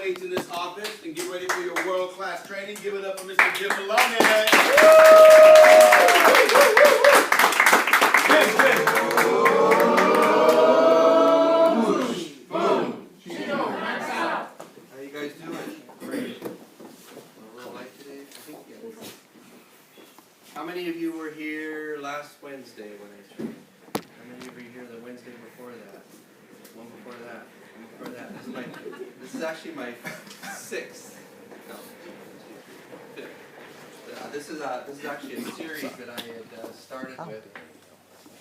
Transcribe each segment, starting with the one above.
weights in this office and get ready for your world-class training. Give it up for Mr. Jim Maloney. How you guys doing? Great. A little light today? I think, yeah. How many of you were here last Wednesday when I trained? How many of you were here the Wednesday before that? One before that? One before that? This is actually my sixth. No, fifth. This is actually a series that I had started with.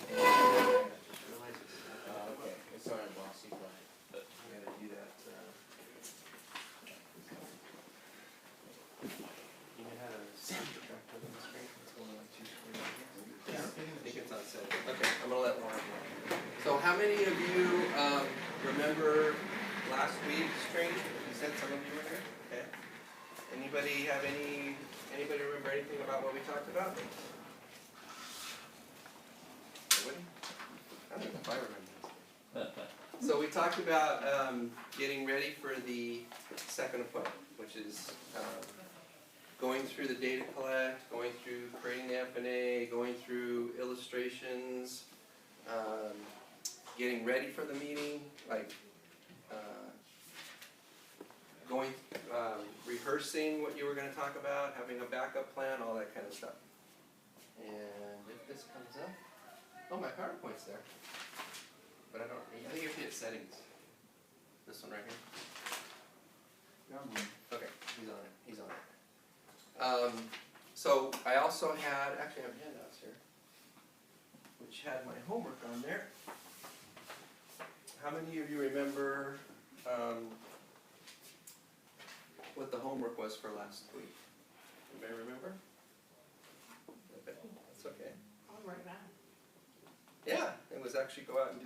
And I just realized it's okay. It's sorry, boss. You gotta do that. You know how to projector on the screen? It's going like 2 screens. Yeah, I think it's on set. Okay, I'm gonna let Lauren know. So how many of you remember last week's training? You said some of you were here? Okay. Anybody remember anything about what we talked about? Nobody? I don't know if I remember this. So we talked about getting ready for the second appointment, which is going through the data collect, going through creating the FNA, going through illustrations, getting ready for the meeting, like rehearsing what you were going to talk about, having a backup plan, all that kind of stuff. And if this comes up, oh, my PowerPoint's there, but I think you have to hit settings. This one right here. Okay, he's on it. So I also had, actually I have handouts here, which had my homework on there. How many of you remember what the homework was for last week? Anybody remember? That's okay. I'll write it down. Yeah, it was actually go out and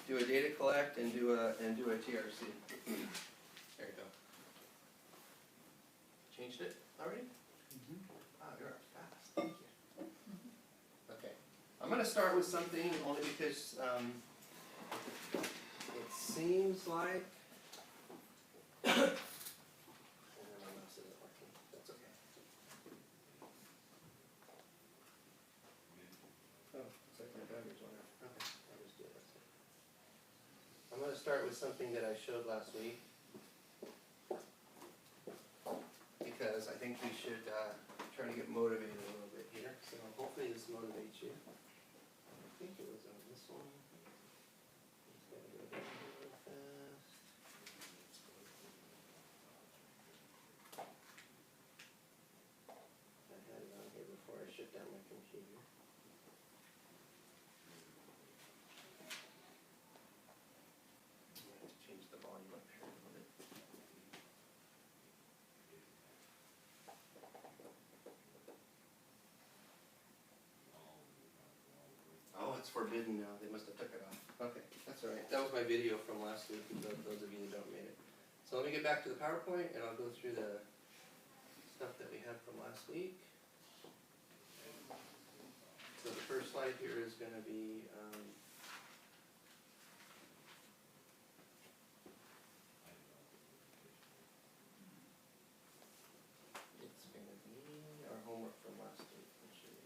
do a data collect and do a TRC. There you go. Changed it already? Wow, you're fast. Thank you. Okay. I'm going to start with something only because it seems like and then my mouse isn't working. That's okay. Oh, looks like my battery's went out. Okay, I'll just do it. I'm going to start with something that I showed last week, because I think we should try to get motivated a little bit here. So hopefully this motivates you. I think it was on this one. Just gotta go down here real fast. I had it on here before I shut down my computer. I'm going to have to change the volume up here a little bit. Oh, it's forbidden now. They must have took it off. Okay, that's all right. That was my video from last week, those of you that don't made it. So let me get back to the PowerPoint, and I'll go through the stuff that we had from last week. So the first slide here is going to be it's going to be our homework from last week, which is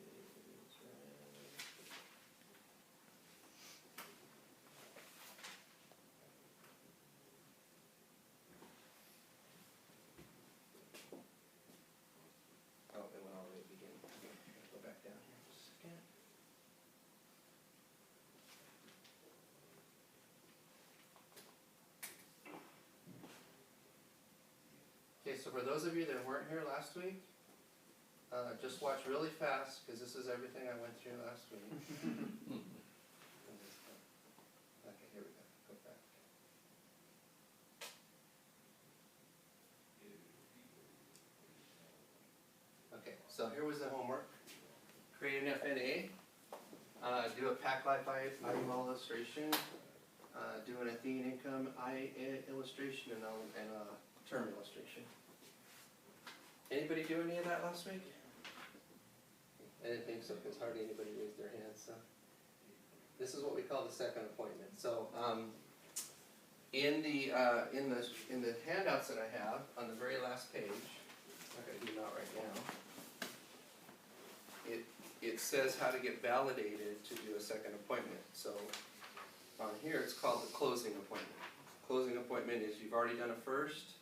oh, it went all the way to the beginning. Okay, go back down here just a second. Okay, so for those of you that weren't here last week, just watch really fast, because this is everything I went through last week. Okay, here we go. Go back. Okay, so here was the homework. Create an FNA, do a pack life item illustration, do an Athene income illustration, and a term illustration. Anybody do any of that last week? I didn't think so, because hardly anybody raised their hands. So this is what we call the second appointment. So in the handout handouts that I have, on the very last page, I'm not going to do them out right now, it says how to get validated to do a second appointment. So on here it's called the closing appointment. Closing appointment is you've already done a first,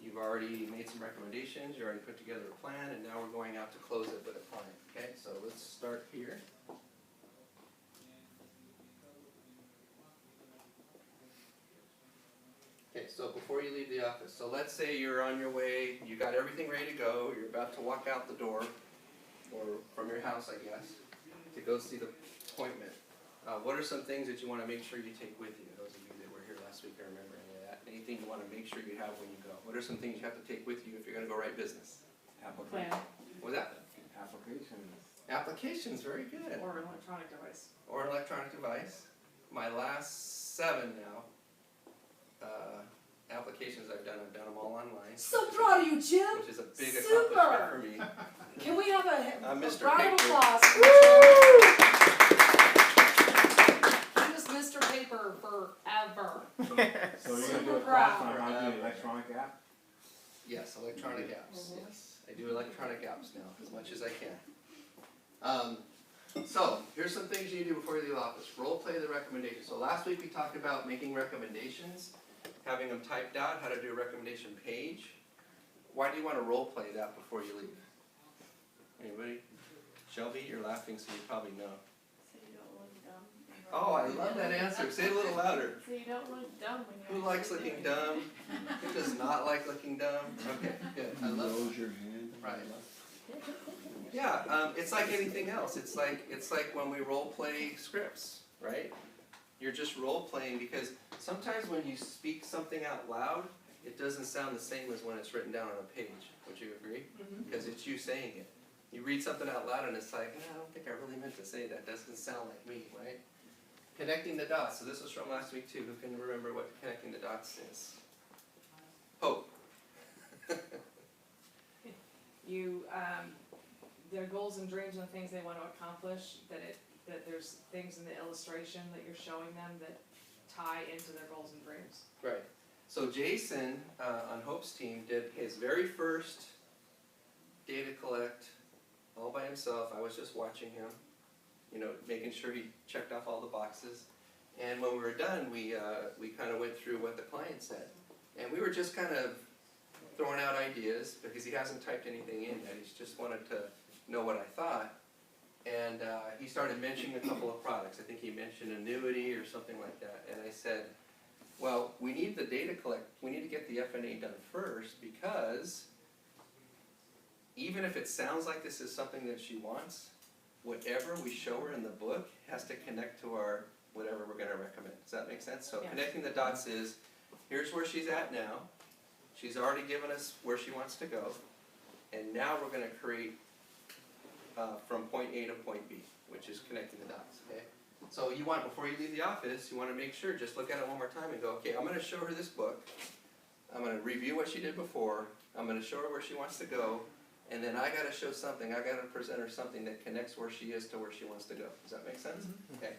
you've already made some recommendations, you already put together a plan, and now we're going out to close it with a client. Okay, so let's start here. Okay, so before you leave the office, so let's say you're on your way, you got everything ready to go, you're about to walk out the door, or from your house, I guess, to go see the appointment. What are some things that you want to make sure you take with you? Those of you that were here last week, I remember any of that. Anything you want to make sure you have when you go? What are some things you have to take with you if you're going to go write business? Plan What's that? Applications. Applications, very good. or an electronic device. Or an electronic device. My last 7 now, applications I've done them all online. So proud of you, Jim. Which is a big Super. accomplishment for me. Can we have a Mr. round of Paper. applause? He was Mr. Paper forever. So you're gonna do Super a class proud. on how to do an electronic app? Yes, electronic apps, Mhm. yes. I do electronic apps now, as much as I can. So, here's some things you do before you leave the office. Role play the recommendation. So last week we talked about making recommendations, having them typed out, how to do a recommendation page. Why do you want to role play that before you leave? Anybody? Shelby, you're laughing, so you probably know. So you don't look dumb. Oh, I love that answer. Say it a little louder. So you don't look dumb when you're. Who likes actually looking doing it. dumb? Who does not like looking dumb? Okay, good. I love that. your hand. Right. Yeah, it's like anything else. It's like when we role play scripts, right? You're just role playing because sometimes when you speak something out loud, it doesn't sound the same as when it's written down on a page. Would you agree? Because it's you saying it. You read something out loud and it's like, I don't think I really meant to say that. Doesn't sound like me, right? Connecting the dots. So this was from last week too. Who can remember what connecting the dots is? Hope. You, their goals and dreams and the things they want to accomplish, that there's things in the illustration that you're showing them that tie into their goals and dreams. Right. So Jason on Hope's team did his very first data collect all by himself. I was just watching him, making sure he checked off all the boxes. And when we were done, we kind of went through what the client said. And we were just kind of throwing out ideas because he hasn't typed anything in yet. He's just wanted to know what I thought. And he started mentioning a couple of products. I think he mentioned annuity or something like that. And I said, well, we need the data we need to get the FNA done first because even if it sounds like this is something that she wants, whatever we show her in the book has to connect to our whatever we're going to recommend. Does that make sense? So Yeah. connecting the dots is, here's where she's at now. She's already given us where she wants to go. And now we're going to create from point A to point B, which is connecting the dots. Okay. So you want, before you leave the office, you want to make sure, just look at it one more time and go, okay, I'm going to show her this book. I'm going to review what she did before. I'm going to show her where she wants to go. And then I got to show something. I got to present her something that connects where she is to where she wants to go. Does that make sense? Okay.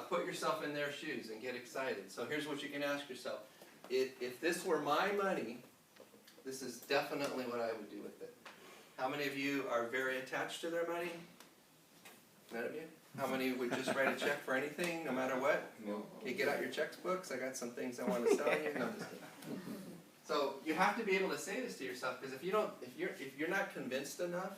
Put yourself in their shoes and get excited. So here's what you can ask yourself. If this were my money, this is definitely what I would do with it. How many of you are very attached to their money? None of you? How many would just write a check for anything, no matter what? No. Okay, get out your checkbooks. I got some things I want to sell you. No, I'm just kidding. So you have to be able to say this to yourself because if you're not convinced enough,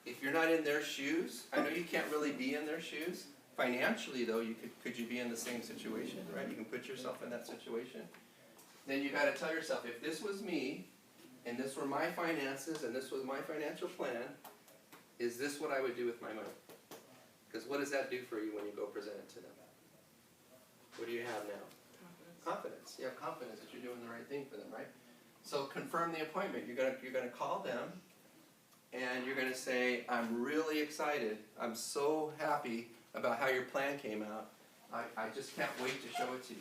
if you're not in their shoes, I know you can't really be in their shoes. Financially, though, could you be in the same situation, right? You can put yourself in that situation. Then you got to tell yourself, if this was me, and this were my finances, and this was my financial plan, is this what I would do with my money? Because what does that do for you when you go present it to them? What do you have now? Confidence. You have confidence that you're doing the right thing for them, right? So confirm the appointment. You're gonna call them, and you're gonna say, I'm really excited. I'm so happy about how your plan came out. I just can't wait to show it to you.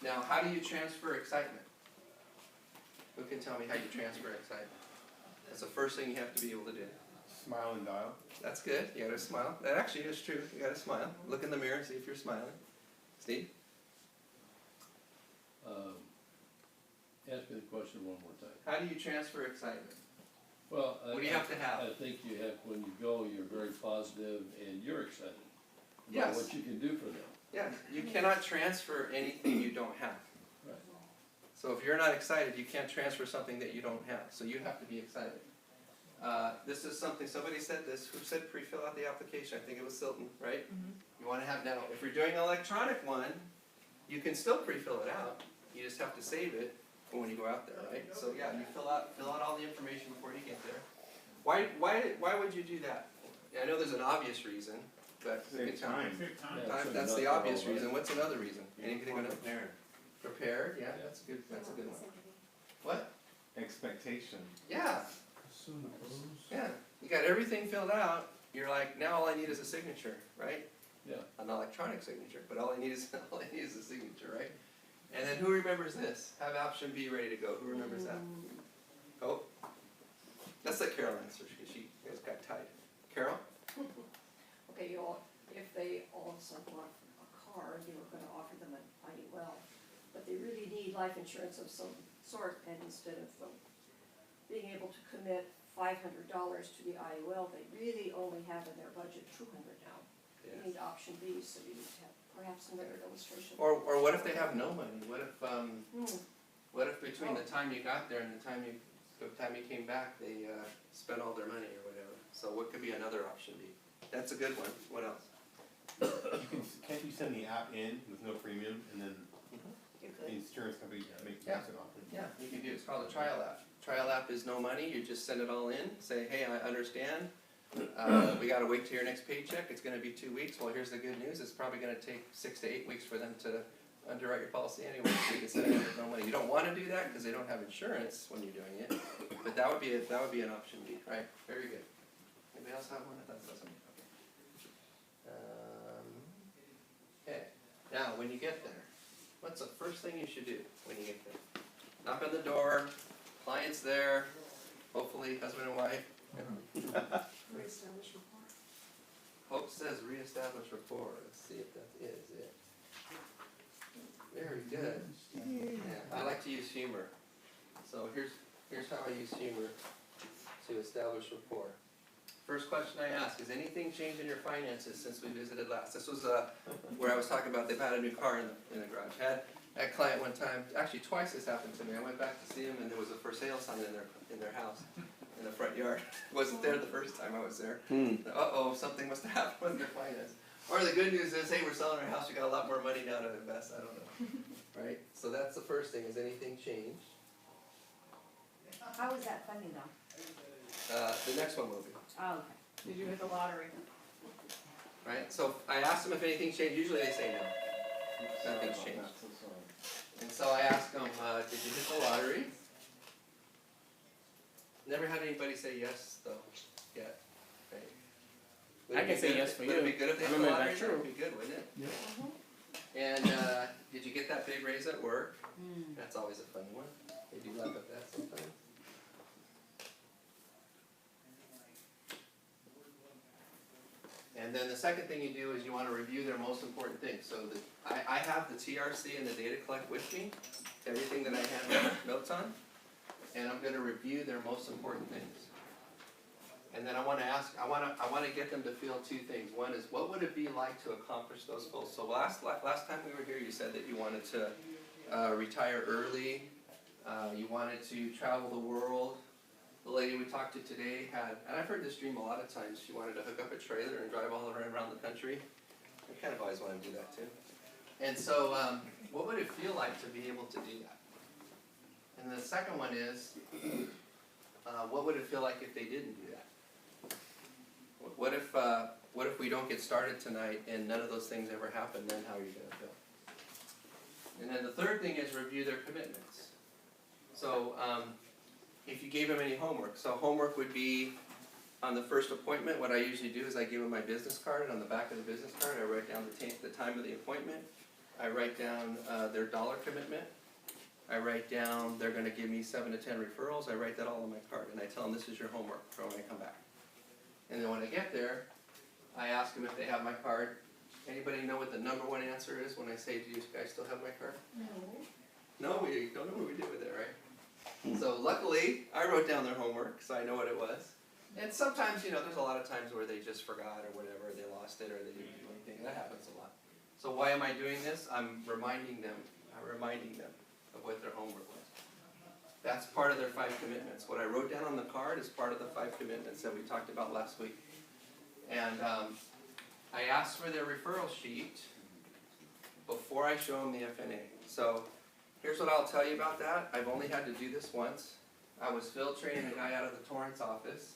Now, how do you transfer excitement? Who can tell me how you transfer excitement? That's the first thing you have to be able to do. Smile and dial. That's good. You gotta smile. That actually is true. You gotta smile. Look in the mirror and see if you're smiling. Steve? Ask me the question one more time. How do you transfer excitement? Well, What do you have to have? I think you have, when you go, you're very positive and you're excited about Yes. what you can do for them. Yeah, you cannot transfer anything you don't have. Right. So if you're not excited, you can't transfer something that you don't have, so you have to be excited. This is something, somebody said this, who said pre-fill out the application, I think it was Silton, right? You wanna have, now, if you're doing an electronic one, you can still pre-fill it out, you just have to save it for when you go out there, right? So yeah, you fill out all the information before you get there. Why would you do that? I know there's an obvious reason, but who can Save tell me? time. Yeah, so That's the not obvious all, right? reason, what's another reason? Anything More gonna, prepared. prepared, yeah, that's good, that's a good one. What? Expectation. Yeah. Yeah, you got everything filled out, you're like, now all I need is a signature, right? Yeah. An electronic signature, but all I need is a signature, right? And then who remembers this? Have option B ready to go, who remembers that? Oh, let's let Carol answer, she just got tied. Carol? Okay, if they all of a sudden want a car, you were gonna offer them an IUL, but they really need life insurance of some sort, and instead of being able to commit $500 to the IUL, they really only have in their budget $200 now. You need option B, so you need to have perhaps another illustration. Or what if they have no money? What if between the time you got there and the time you came back, they spent all their money or whatever? So what could be another option B? That's a good one. What else? Can't you send the app in with no premium and then You the could. insurance company makes Yeah. it off? Yeah, you can do, it's called a trial app. Trial app is no money, you just send it all in, say, hey, I understand, we gotta wait till your next paycheck, it's gonna be 2 weeks, well, here's the good news, it's probably gonna take 6 to 8 weeks for them to underwrite your policy anyway, so you can send it in with no money. You don't wanna do that, cause they don't have insurance when you're doing it, but that would be an option B, right? Very good. Anybody else have one? I thought that was something, okay. Okay, now, when you get there, what's the first thing you should do when you get there? Knock on the door, client's there, hopefully husband and wife. Reestablish rapport. Hope says reestablish rapport, let's see if that is it. Very good. Yeah, I like to use humor. So here's how I use humor to establish rapport. First question I ask, has anything changed in your finances since we visited last? This was where I was talking about they've had a new car in the garage. Had a client one time, actually twice this happened to me. I went back to see him and there was a for sale sign in their house, in the front yard. Wasn't there the first time I was there. Uh-oh, something must have happened with their finance. Or the good news is, hey, we're selling our house, we got a lot more money now to invest, I don't know. Right? So that's the first thing, has anything changed? How is that funding though? The next one will be. Oh, okay. Did you hit the lottery? Right? So I asked them if anything changed, usually they say no. Nothing's changed. So sorry. And so I asked them, did you hit the lottery? Never had anybody say yes though, yet. Right? Would I it can be say good- yes for Would it you. be good if they I hit the remember lottery? that true. It'd be good, wouldn't it? And did you get that big raise at work? That's always a fun one. They do laugh at that sometimes. And then the second thing you do is you want to review their most important things. So I have the TRC and the data collect with me, everything that I have notes on, and I'm going to review their most important things. And then I want to get them to feel two things. One is, what would it be like to accomplish those goals? So last time we were here, you said that you wanted to retire early, you wanted to travel the world. The lady we talked to today had, and I've heard this dream a lot of times, she wanted to hook up a trailer and drive all around the country. I kind of always wanted to do that too. And so, what would it feel like to be able to do that? And the second one is, what would it feel like if they didn't do that? What if we don't get started tonight and none of those things ever happen, then how are you gonna feel? And then the third thing is review their commitments. So, if you gave them any homework, so homework would be on the first appointment, what I usually do is I give them my business card, and on the back of the business card I write down the time of the appointment, I write down their dollar commitment, I write down they're gonna give me 7 to 10 referrals, I write that all on my card, and I tell them this is your homework for when I come back. And then when I get there, I ask them if they have my card. Anybody know what the number one answer is when I say, do you guys still have my card? No. No, we don't know what we did with it, right? So luckily, I wrote down their homework, so I know what it was. And sometimes, you know, there's a lot of times where they just forgot or whatever, they lost it or they didn't do anything. That happens a lot. So why am I doing this? I'm reminding them of what their homework was. That's part of their 5 commitments. What I wrote down on the card is part of the 5 commitments that we talked about last week. And I asked for their referral sheet before I show them the FNA. So here's what I'll tell you about that. I've only had to do this once. I was field training a guy out of the Torrance office,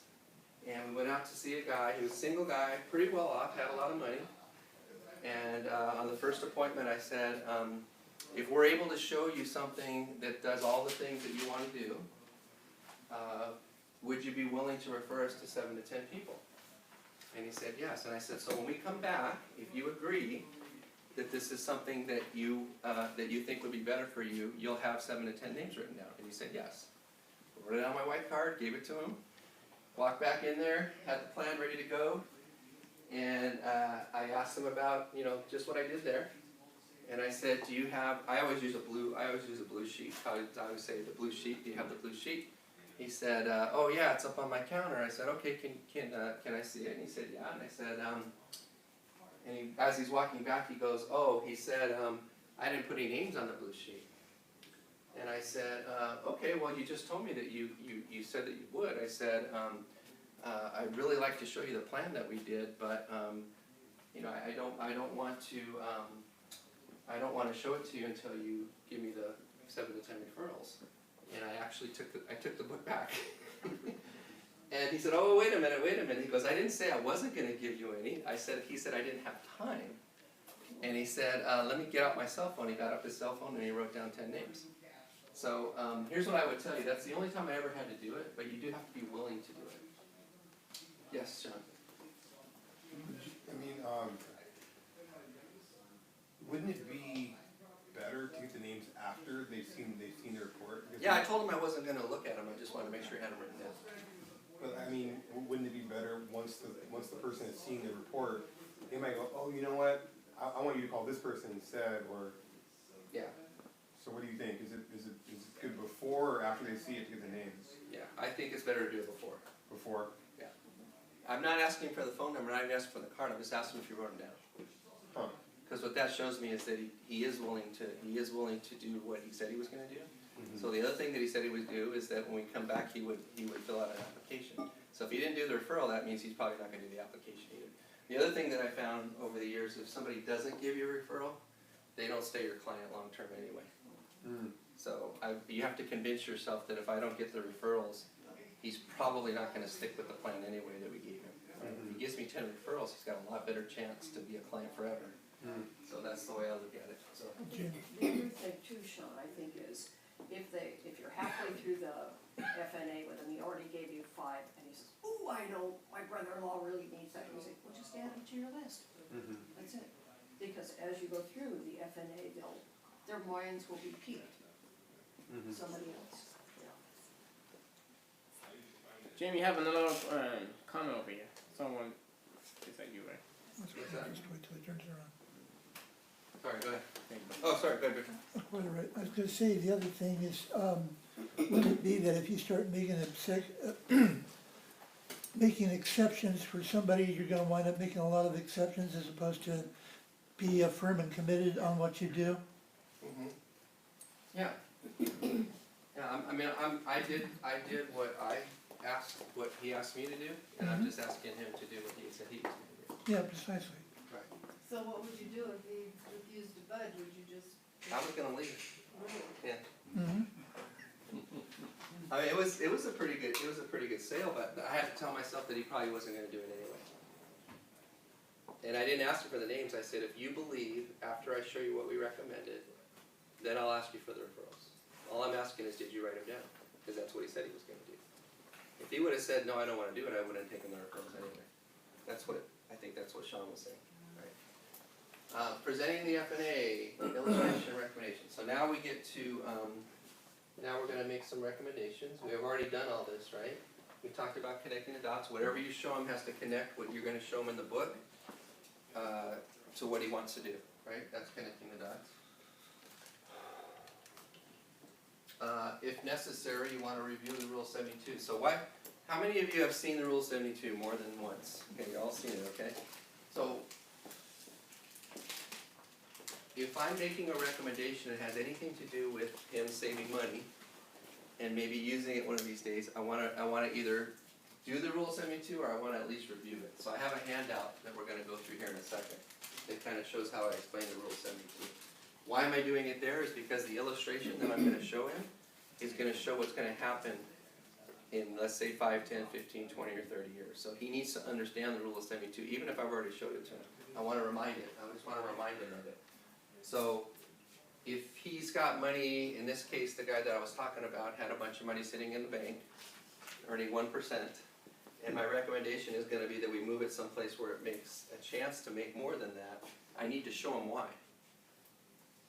and we went out to see a guy. He was a single guy, pretty well off, had a lot of money. And on the first appointment I said, if we're able to show you something that does all the things that you want to do, would you be willing to refer us to 7 to 10 people? And he said yes. And I said, so when we come back, if you agree that this is something that you think would be better for you, you'll have 7 to 10 names written down. And he said yes. Wrote it on my white card, gave it to him, walked back in there, had the plan ready to go, and I asked him about, you know, just what I did there. And I said, do you have, I always use a blue sheet. I always say the blue sheet, do you have the blue sheet? He said, oh yeah, it's up on my counter. I said, okay, can I see it? And he said, yeah. And I said, and he, as he's walking back, he goes, oh, he said, I didn't put any names on the blue sheet. And I said, okay, well, you just told me that you said that you would. I said, I'd really like to show you the plan that we did, but you know, I don't want to show it to you until you give me the 7 to 10 referrals. And I actually took the book back. And he said, oh, wait a minute. He goes, I didn't say I wasn't going to give you any. He said I didn't have time. And he said, let me get out my cell phone. He got up his cell phone and he wrote down 10 names. So here's what I would tell you. That's the only time I ever had to do it, but you do have to be willing to do it. Yes, John? I mean, wouldn't it be better to get the names after they've seen the report? Because Yeah, I told him I wasn't going to look at them. I just wanted to make sure he had them written down. But I mean, wouldn't it be better once the person has seen the report, they might go, oh, you know what? I want you to call this person instead, or Yeah. so. What do you think? Is it good before or after they see it to get the names? Yeah, I think it's better to do it before. Before. Yeah. I'm not asking for the phone number. I'm not even asking for the card. I'm just asking if you wrote them down. Huh. Because what that shows me is that he is willing to do what he said he was going to do. Mm-hmm. So the other thing that he said he would do is that when we come back, he would fill out an application. So if he didn't do the referral, that means he's probably not going to do the application either. The other thing that I found over the years, if somebody doesn't give you a referral, they don't stay your client long term anyway. Mm. So you have to convince yourself that if I don't get the referrals, he's probably not going to stick with the plan anyway that we gave him. Mm-hmm. If he gives me 10 referrals, he's got a lot better chance to be a client forever. Mm. So that's the way I look at it. So. The other thing too, Sean, I think is, if you're halfway through the FNA with him, he already gave you 5, and he says, ooh, I know, my brother-in-law really needs that, and you say, well, just add it to your list. Mm-hmm. That's it. Because as you go through the FNA, their minds will be piqued. Mm-hmm. Somebody else. Jamie, you have another comment over here. Someone, is that you, right? What's that? Just wait till he turns around. Sorry, go ahead. Oh, sorry, go ahead, Victor. That's quite all right. I was gonna say, the other thing is, would it be that if you start making making exceptions for somebody, you're gonna wind up making a lot of exceptions as opposed to be firm and committed on what you do? Mm-hmm. Yeah. Yeah, I did what he asked me to do, and I'm just asking him to do what he said he was going to do. Yeah, precisely. Right. So what would you do if he refused to budge? Would you just? I was going to leave. Yeah. Mm-hmm. I mean, it was a pretty good sale, but I had to tell myself that he probably wasn't going to do it anyway. And I didn't ask him for the names. I said, if you believe after I show you what we recommended, then I'll ask you for the referrals. All I'm asking is, did you write them down? Because that's what he said he was going to do. If he would have said, no, I don't want to do it, I wouldn't have taken the referrals anyway. I think that's what Sean was saying. Right. Presenting the FNA, illustration recommendation. So now we get to, now we're going to make some recommendations. We have already done all this, right? We talked about connecting the dots. Whatever you show him has to connect what you're going to show him in the book to what he wants to do, right? That's connecting the dots. if necessary, you wanna review the Rule 72. So how many of you have seen the Rule 72 more than once? Okay, you all seen it, okay? So, if I'm making a recommendation that has anything to do with him saving money, and maybe using it one of these days, I wanna either do the Rule 72 or I wanna at least review it. So I have a handout that we're gonna go through here in a second. It kinda shows how I explain the Rule 72. Why am I doing it there is because the illustration that I'm gonna show him is gonna show what's gonna happen in, let's say, 5, 10, 15, 20, or 30 years. So he needs to understand the Rule of 72, even if I've already showed it to him. I just wanna remind him of it. So, if he's got money, in this case, the guy that I was talking about had a bunch of money sitting in the bank, earning 1%, and my recommendation is gonna be that we move it someplace where it makes a chance to make more than that, I need to show him why.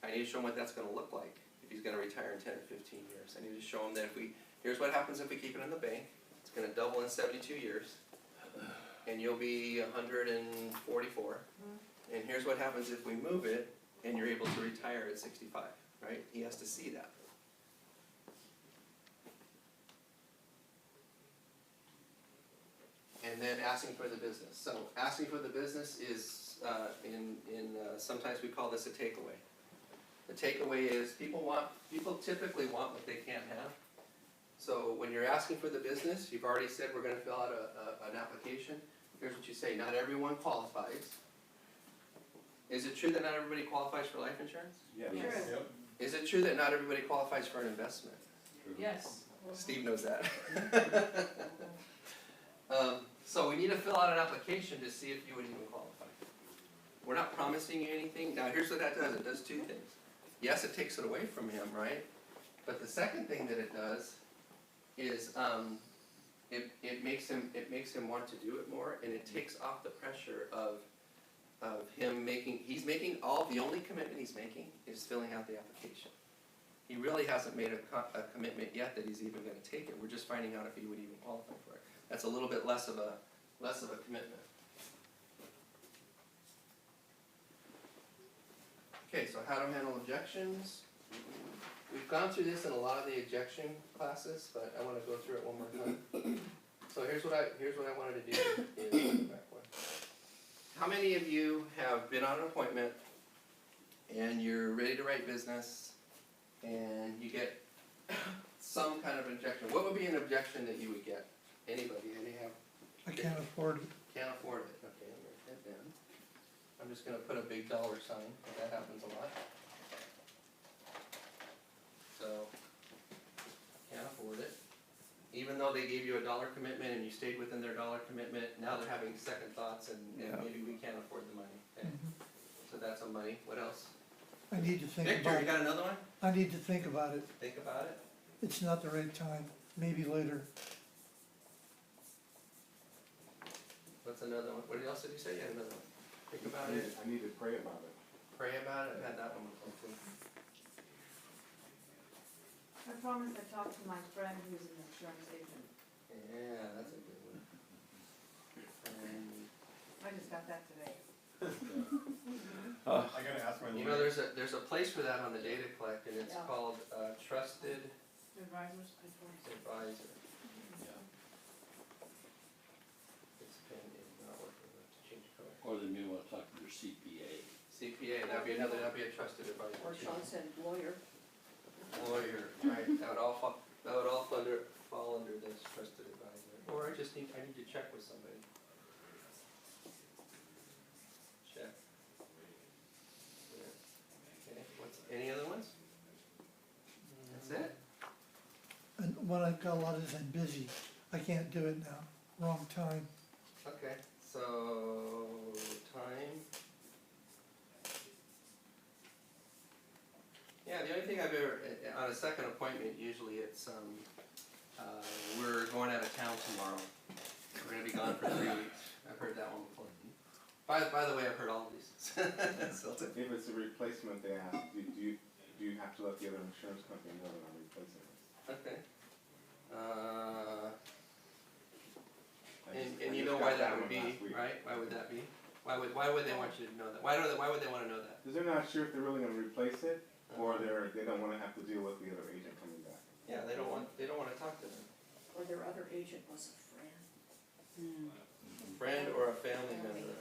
I need to show him what that's gonna look like if he's gonna retire in 10 or 15 years. I need to show him that here's what happens if we keep it in the bank, it's gonna double in 72 years, and you'll be 144, and here's what happens if we move it, and you're able to retire at 65, right? He has to see that. And then asking for the business. So asking for the business is, sometimes we call this a takeaway. The takeaway is people typically want what they can't have. So when you're asking for the business, you've already said we're gonna fill out an application. Here's what you say, not everyone qualifies. Is it true that not everybody qualifies for life insurance? Yes. Sure. Yep. Is it true that not everybody qualifies for an investment? Yes. Steve knows that. So we need to fill out an application to see if you would even qualify. We're not promising you anything. Now here's what that does, it does two things. Yes, it takes it away from him, right? But the second thing that it does is it makes him want to do it more, and it takes off the pressure of him the only commitment he's making is filling out the application. He really hasn't made a commitment yet that he's even gonna take it, we're just finding out if he would even qualify for it. That's a little bit less of a commitment. Okay, so how to handle objections. We've gone through this in a lot of the objection classes, but I wanna go through it one more time. So here's what I wanted to do is back one. How many of you have been on an appointment and you're ready to write business and you get some kind of objection? What would be an objection that you would get? Anybody? I can't afford it. Can't afford it. Okay, I'm gonna write that down. I'm just gonna put a big dollar sign, that happens a lot. So, can't afford it. Even though they gave you a dollar commitment and you stayed within their dollar commitment, now they're having second thoughts and maybe we can't afford the money. Okay. So that's a money. What else? I need to think Victor, about you it. got another one? I need to think about it. Think about it. It's not the right time, maybe later. What's another one? What else did you say? You had another one. Think about it. I need to pray about it. Pray about it. I've had that one before too. I promised I'd talk to my friend who's an insurance agent. Yeah, that's a good one. I just got that today. I gotta ask my You know, lawyer. there's a place for that on the data collect, and it's Yeah. called Trusted Advisors, Advisor. This pen is not working. I have to change color. Or they may wanna talk to their CPA. CPA, that'd be a trusted advisor. Or too. Sean said lawyer. Lawyer, right? That would all fall under this trusted advisor. Or I need to check with somebody. Check. Okay. Any other ones? That's it. And what I've got a lot is I'm busy. I can't do it now. Wrong time. Okay, so time. Yeah, the only thing I've ever, on a second appointment, usually it's, we're going out of town tomorrow. We're gonna be gone for 3 weeks. I've heard that one before. By the way, I've heard all of these. So, If it's a replacement, they ask, do you have to let the other insurance company know that I'm replacing it? okay. I And you just know got why that would one be, last week. right? Why would that be? Why would they want you to know that? Why would they wanna know that? Because they're not sure if they're really gonna replace it, or they don't wanna have to deal with the other agent coming back. Yeah, they don't wanna talk to them. Or their other agent was a friend. A friend or a family member.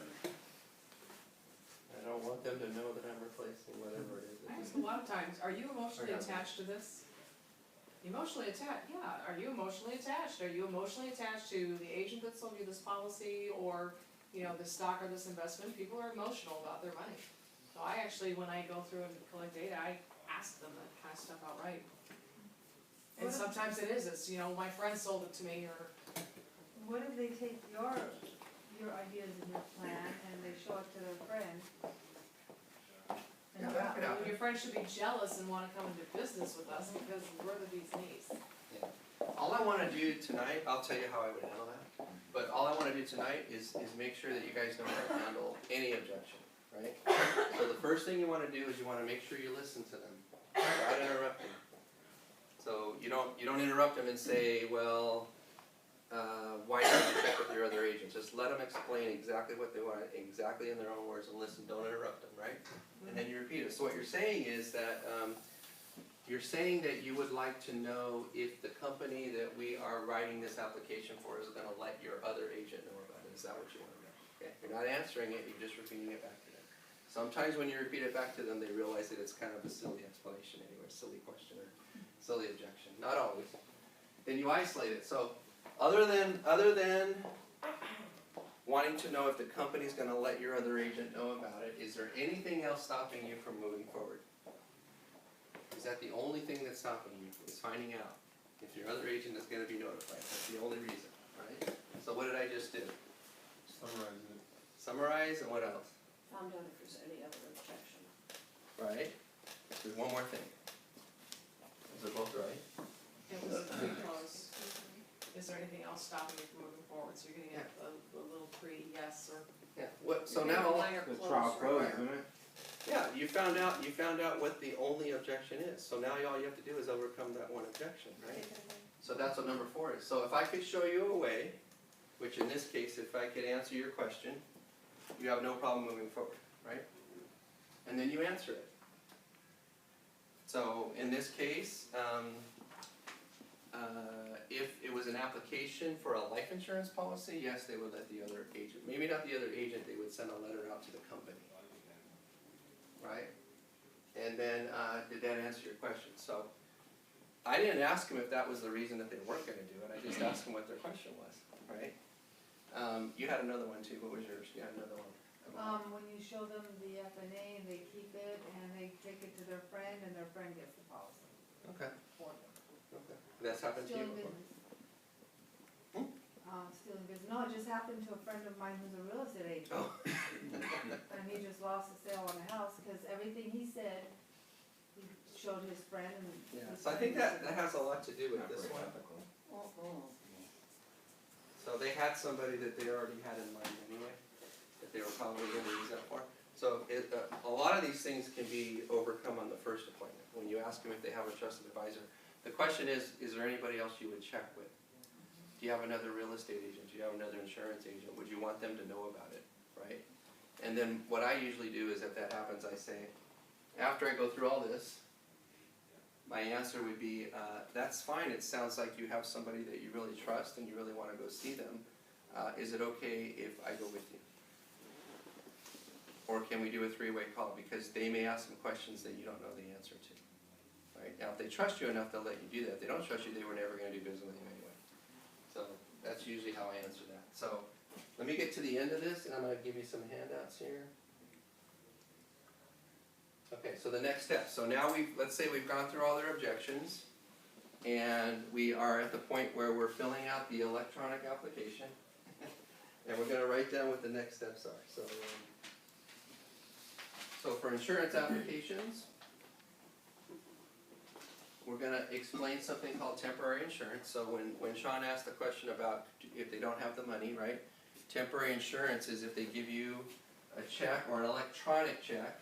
I don't want them to know that I'm replacing whatever it is. I ask a lot of times, are you emotionally Or not. attached to this? Emotionally attached, yeah, are you emotionally attached? Are you emotionally attached to the agent that sold you this policy, or, you know, this stock or this investment? People are emotional about their money. So I actually, when I go through and collect data, I ask them that kind of stuff outright. And What if- sometimes it is, it's, you know, my friend sold it to me, or, What if they take your ideas and your plan and they show it to their friend? Yeah, that could happen. your friend should be jealous and wanna come into business with us because we're the bee's knees. All I wanna do tonight, I'll tell you how I would handle that, but all I wanna do tonight is make sure that you guys know how to handle any objection, right? So the first thing you wanna do is you wanna make sure you listen to them, without interrupting. So you don't interrupt them and say, well, why didn't you check with your other agents? Just let them explain exactly what they want, exactly in their own words, and listen, don't interrupt them, right? And then you repeat it. So what you're saying is that, you're saying that you would like to know if the company that we are writing this application for is gonna let your other agent know about it. Is that what you wanna know? Okay, you're not answering it, you're just repeating it back to them. Sometimes when you repeat it back to them, they realize that it's kind of a silly explanation anyway, silly question or silly objection. Not always. Then you isolate it. So other than wanting to know if the company's gonna let your other agent know about it, is there anything else stopping you from moving forward? Is that the only thing that's stopping you, is finding out if your other agent is gonna be notified? That's the only reason, right? So what did I just do? Summarize it. Summarize, and what else? Found out if there's any other objection. Right? There's one more thing. Those are both right. It was pretty close. Is there anything else stopping you from moving forward? So you're gonna get a little pre-yes or. Yeah, what, so you're gonna now, minor The close, trial right? closed, isn't it? yeah, you found out what the only objection is. So now all you have to do is overcome that one objection, right? So that's what number 4 is. So if I could show you a way, which in this case, if I could answer your question, you have no problem moving forward, right? And then you answer it. So in this case, if it was an application for a life insurance policy, yes, they would let the other agent, maybe not the other agent, they would send a letter out to the company. Right? And then, did that answer your question? So, I didn't ask them if that was the reason that they weren't gonna do it, I just asked them what their question was, right? You had another one too, what was yours? You had another one. When you show them the FNA and they keep it and they take it to their friend and their friend gets the policy Okay, for them. okay. That's happened to you Still in before? business. Still in business. No, it just happened to a friend of mine who's a real estate agent. Oh. And he just lost the sale on the house because everything he said, he showed his friend and. Yeah, his so I friend think that was- has a lot to do with Not this very one. ethical. So they had somebody that they already had in mind anyway, that they were probably gonna use that for. So a lot of these things can be overcome on the first appointment, when you ask them if they have a trusted advisor. The question is there anybody else you would check with? Do you have another real estate agent? Do you have another insurance agent? Would you want them to know about it, right? And then what I usually do is if that happens, I say, after I go through all this, my answer would be, that's fine, it sounds like you have somebody that you really trust and you really wanna go see them. Is it okay if I go with you? Or can we do a 3-way call? Because they may ask some questions that you don't know the answer to. Right? Now, if they trust you enough, they'll let you do that. If they don't trust you, they were never gonna do business with you anyway. So, that's usually how I answer that. So, let me get to the end of this, and I'm gonna give you some handouts here. Okay, so the next step. So now let's say we've gone through all their objections, and we are at the point where we're filling out the electronic application, and we're gonna write down what the next steps are. So for insurance applications, we're gonna explain something called temporary insurance. So when Sean asked the question about if they don't have the money, right? Temporary insurance is if they give you a check or an electronic check,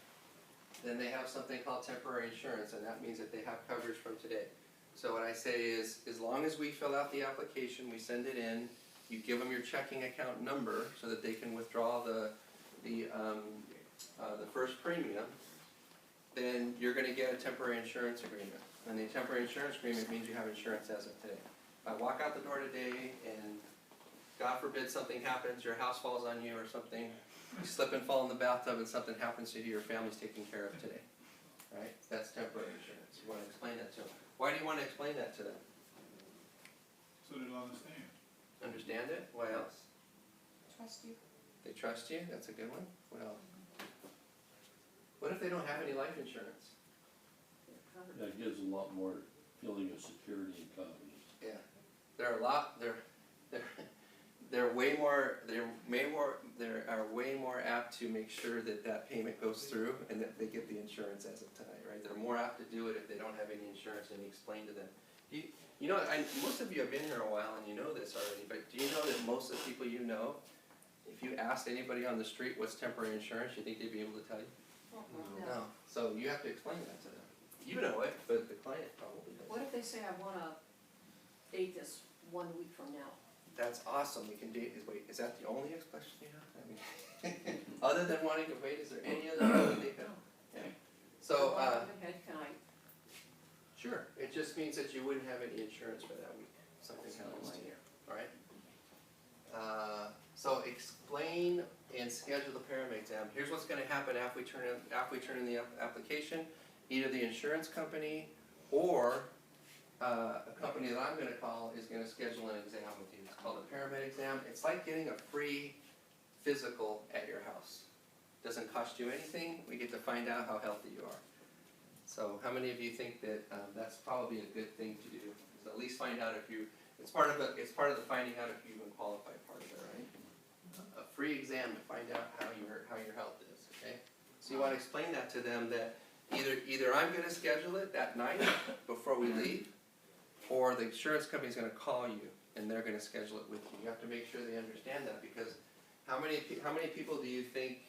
then they have something called temporary insurance, and that means that they have coverage from today. So what I say is, as long as we fill out the application, we send it in, you give them your checking account number so that they can withdraw the first premium, then you're gonna get a temporary insurance agreement. And the temporary insurance agreement means you have insurance as of today. If I walk out the door today and God forbid something happens, your house falls on you or something, you slip and fall in the bathtub and something happens to you, your family's taken care of today. Right? That's temporary insurance. You wanna explain that to them. Why do you wanna explain that to them? So they'll understand. Understand it? What else? Trust you. They trust you? That's a good one. What else? What if they don't have any life insurance? That gives a lot more feeling of security and confidence. Yeah. There are way more apt to make sure that that payment goes through and that they get the insurance as of tonight, right? They're more apt to do it if they don't have any insurance and you explain to them. You know, most of you have been here a while and you know this already, but do you know that most of the people you know, if you asked anybody on the street what's temporary insurance, you think they'd be able to tell you? No. So you have to explain that to them. You know it, but the client probably doesn't. What if they say, I wanna date this 1 week from now? That's awesome, we can date, wait, is that the only expression you have? I mean, other than wanting to wait, is there any other way they go? Okay. So, Ahead, can I? sure, it just means that you wouldn't have any insurance for that week, something happens to you, alright? So explain and schedule the paramedic exam. Here's what's gonna happen after we turn in the application. Either the insurance company or a company that I'm gonna call is gonna schedule an exam with you. It's called a paramedic exam. It's like getting a free physical at your house. Doesn't cost you anything, we get to find out how healthy you are. So how many of you think that that's probably a good thing to do? Is at least find out if you, it's part of the finding out if you even qualify part of it, right? A free exam to find out how your health is, okay? So you wanna explain that to them that either I'm gonna schedule it that night before we leave, or the insurance company's gonna call you and they're gonna schedule it with you. You have to make sure they understand that, because how many people do you think,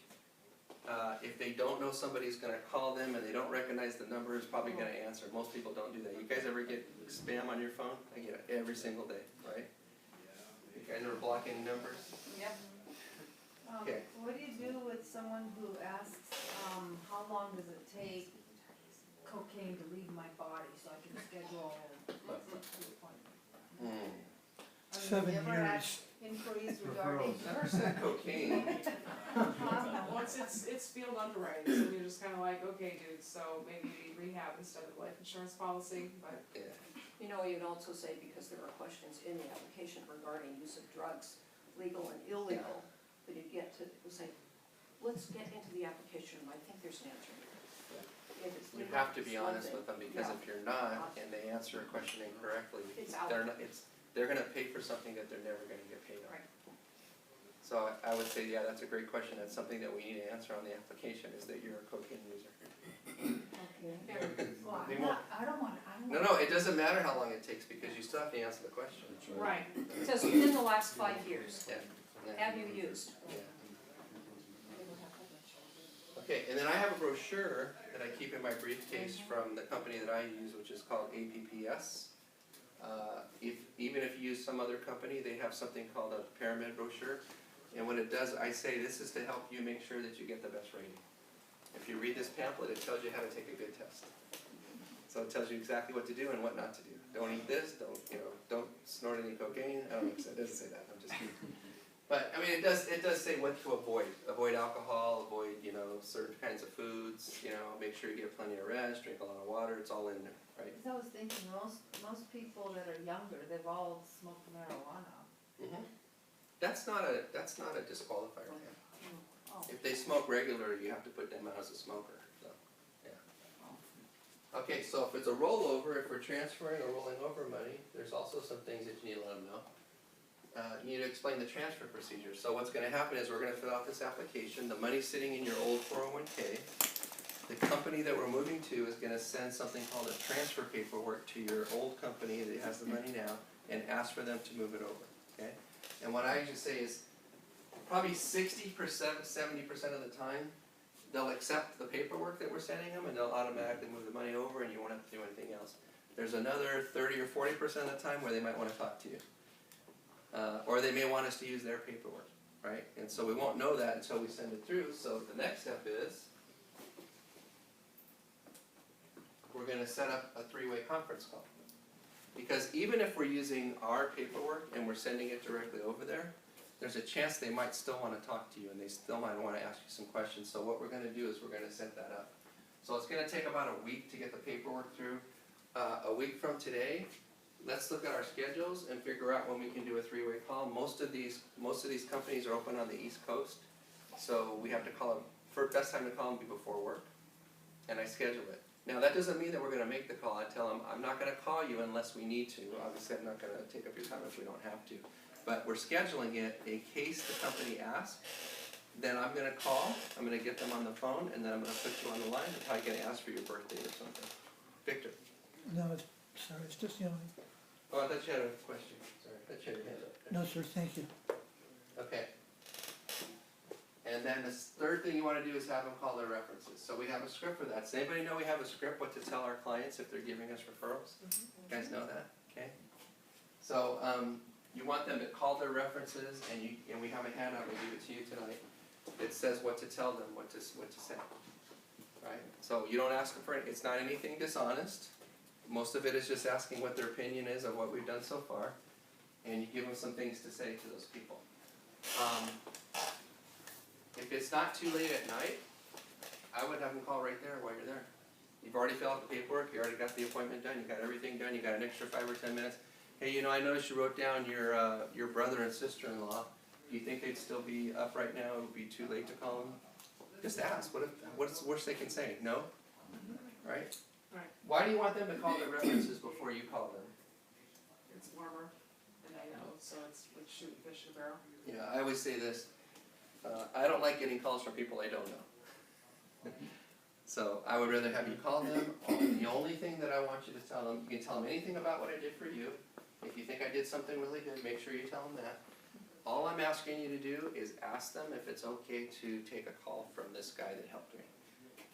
if they don't know somebody's gonna call them and they don't recognize the number, is probably gonna answer? Most people don't do that. You guys ever get spam on your phone? I get it every single day, right? You guys are blocking numbers? Yep. Okay. What do you do with someone who asks, how long does it take cocaine to leave my body so I can schedule the appointment? I mean, 7 have you ever had years. inquiries regarding? Never said cocaine. Once it's field underwriting, so you're just kinda like, okay, dude, so maybe rehab instead of life insurance policy, but. Yeah. You know, you'd also say, because there are questions in the application regarding use of drugs, legal and illegal, that you get to say, let's get into the application, I think there's an answer here. If it's You legal, have to be it's one honest thing. with them, because if you're not, and they answer a question incorrectly, It's out. they're gonna pay for something that they're never gonna get paid on. Right. So I would say, yeah, that's a great question, that's something that we need to answer on the application, is that you're a cocaine user. Well, They I don't want. No, it doesn't matter how long it takes, because you still have to answer the question. That's right. Right, It says within the last 5 years, Yeah. have you used? Yeah. Okay, and then I have a brochure that I keep in my briefcase from the company that I use, which is called APPS. Even if you use some other company, they have something called a pyramid brochure. And what it does, I say this is to help you make sure that you get the best rating. If you read this pamphlet, it tells you how to take a good test. So it tells you exactly what to do and what not to do. Don't eat this, don't snort any cocaine. I don't know, it doesn't say that, I'm just kidding. But, I mean, it does say what to avoid. Avoid alcohol, avoid, certain kinds of foods, make sure you get plenty of rest, drink a lot of water, it's all in there, right? Because I was thinking, most people that are younger, they've all smoked marijuana. Mm-hmm. That's not a disqualifier. Oh. If they smoke regularly, you have to put them out as a smoker, so, yeah. Okay, so if it's a rollover, if we're transferring or rolling over money, there's also some things that you need to let them know. You need to explain the transfer procedure. So what's gonna happen is we're gonna fill out this application, the money's sitting in your old 401k. The company that we're moving to is gonna send something called a transfer paperwork to your old company that has the money now and ask for them to move it over, okay? And what I usually say is, probably 60%, 70% of the time, they'll accept the paperwork that we're sending them and they'll automatically move the money over and you won't have to do anything else. There's another 30 or 40% of the time where they might wanna talk to you. Or they may want us to use their paperwork, right? And so we won't know that until we send it through, so the next step is, we're we're gonna set up a three-way conference call. Because even if we're using our paperwork and we're sending it directly over there, there's a chance they might still wanna talk to you and they still might wanna ask you some questions. So what we're gonna do is we're gonna set that up. So it's gonna take about a week to get the paperwork through. A week from today, let's look at our schedules and figure out when we can do a three-way call. Most of these companies are open on the East Coast, so we have to call them, best time to call them be before work, and I schedule it. Now, that doesn't mean that we're gonna make the call. I tell them, I'm not gonna call you unless we need to. Obviously, I'm not gonna take up your time if we don't have to. But we're scheduling it in case the company asks. Then I'm gonna call, I'm gonna get them on the phone, and then I'm gonna put you on the line. They're probably gonna ask for your birthday or something. Victor? No, sorry, it's just, you know, Oh, I thought you had a question. Sorry, I thought you had your hand up. no, sir, thank you. Okay. And then the third thing you wanna do is have them call their references. So we have a script for that. Does anybody know we have a script what to tell our clients if they're giving us referrals? You guys know that? Okay. So, you want them to call their references and we have a handout, we'll give it to you tonight. It says what to tell them, what to say. Right? So you don't ask them for it, it's not anything dishonest. Most of it is just asking what their opinion is of what we've done so far. And you give them some things to say to those people. If it's not too late at night, I would have them call right there while you're there. You've already filled out the paperwork, you already got the appointment done, you got everything done, you got an extra 5 or 10 minutes. Hey, I noticed you wrote down your brother and sister-in-law. Do you think they'd still be up right now? It would be too late to call them? Just ask. What's the worst they can say? No? Right? Right. Why do you want them to call their references before you call them? It's warmer, and I know, so it's like shooting fish in a barrel. Yeah, I always say this. I don't like getting calls from people I don't know. So I would rather have you call them. The only thing that I want you to tell them, you can tell them anything about what I did for you. If you think I did something really good, make sure you tell them that. All I'm asking you to do is ask them if it's okay to take a call from this guy that helped me.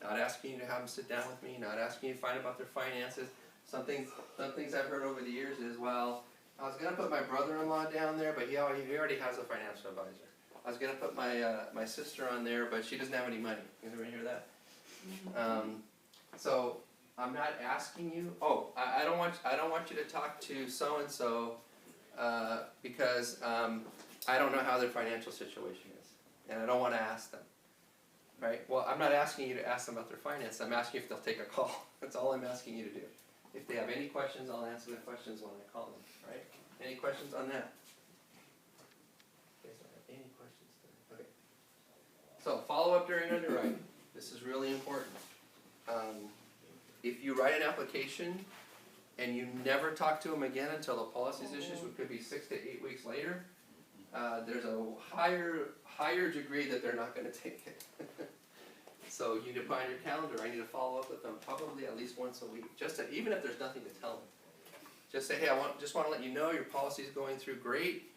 Not asking you to have them sit down with me, not asking you to find about their finances. Some things I've heard over the years is, well, I was gonna put my brother-in-law down there, but he already has a financial advisor. I was gonna put my sister on there, but she doesn't have any money. You ever hear that? So I'm not asking you. Oh, I don't want you to talk to so and so because I don't know how their financial situation is, and I don't want to ask them. Right? Well, I'm not asking you to ask them about their finances. I'm asking if they'll take a call. That's all I'm asking you to do. If they have any questions, I'll answer the questions when I call them. Right? Any questions on that? Any questions? Okay. So follow up during underwriting. This is really important. If you write an application and you never talk to them again until the policy's issued, which could be 6 to 8 weeks later, there's a higher degree that they're not going to take it. So you need to put on your calendar, I need to follow up with them probably at least once a week, even if there's nothing to tell them. Just say, hey, just want to let you know your policy's going through great.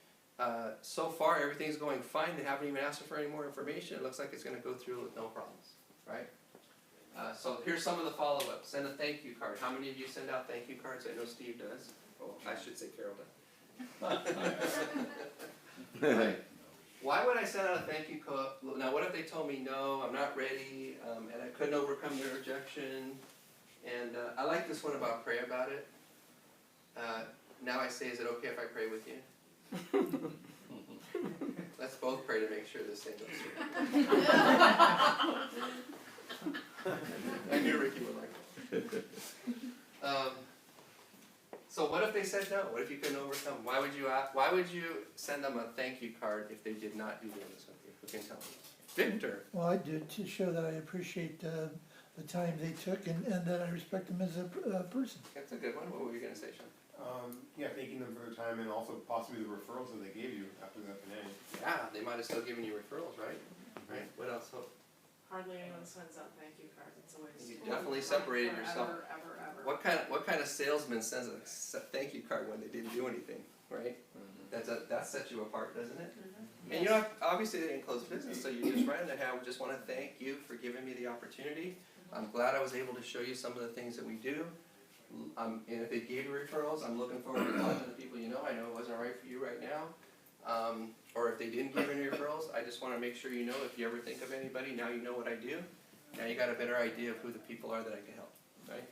So far everything's going fine, they haven't even asked for any more information, it looks like it's going to go through with no problems, right? So here's some of the follow-up. Send a thank you card. How many of you send out thank you cards? I know Steve does. Oh, I should say Carol does. Right. Why would I send out a thank you card? Now what if they told me, no, I'm not ready, and I couldn't overcome their rejection? And I like this one about pray about it. Now I say, is it okay if I pray with you? Let's both pray to make sure this thing goes through. I knew Ricky would like it. So what if they said no? What if you couldn't overcome? Why would you send them a thank you card if they did not do business with you? Who can tell me? Victor. Well, I did to show that I appreciate the time they took and that I respect them as a person. That's a good one. What were you going to say, Sean? Yeah, thanking them for their time and also possibly the referrals that they gave you after that today. Yeah, they might have still given you referrals, right? Right. What else? Hardly anyone sends out thank you cards, it's always. You definitely separated yourself. Ever. What kind of salesman sends a thank you card when they didn't do anything, right? That sets you apart, doesn't it? And you know, obviously they didn't close business, so you just write in there, hey, I just want to thank you for giving me the opportunity. I'm glad I was able to show you some of the things that we do. And if they gave you referrals, I'm looking forward to talking to the people you know. I know it wasn't right for you right now. Or if they didn't give any referrals, I just want to make sure you know if you ever think of anybody, now you know what I do. Now you got a better idea of who the people are that I can help, right?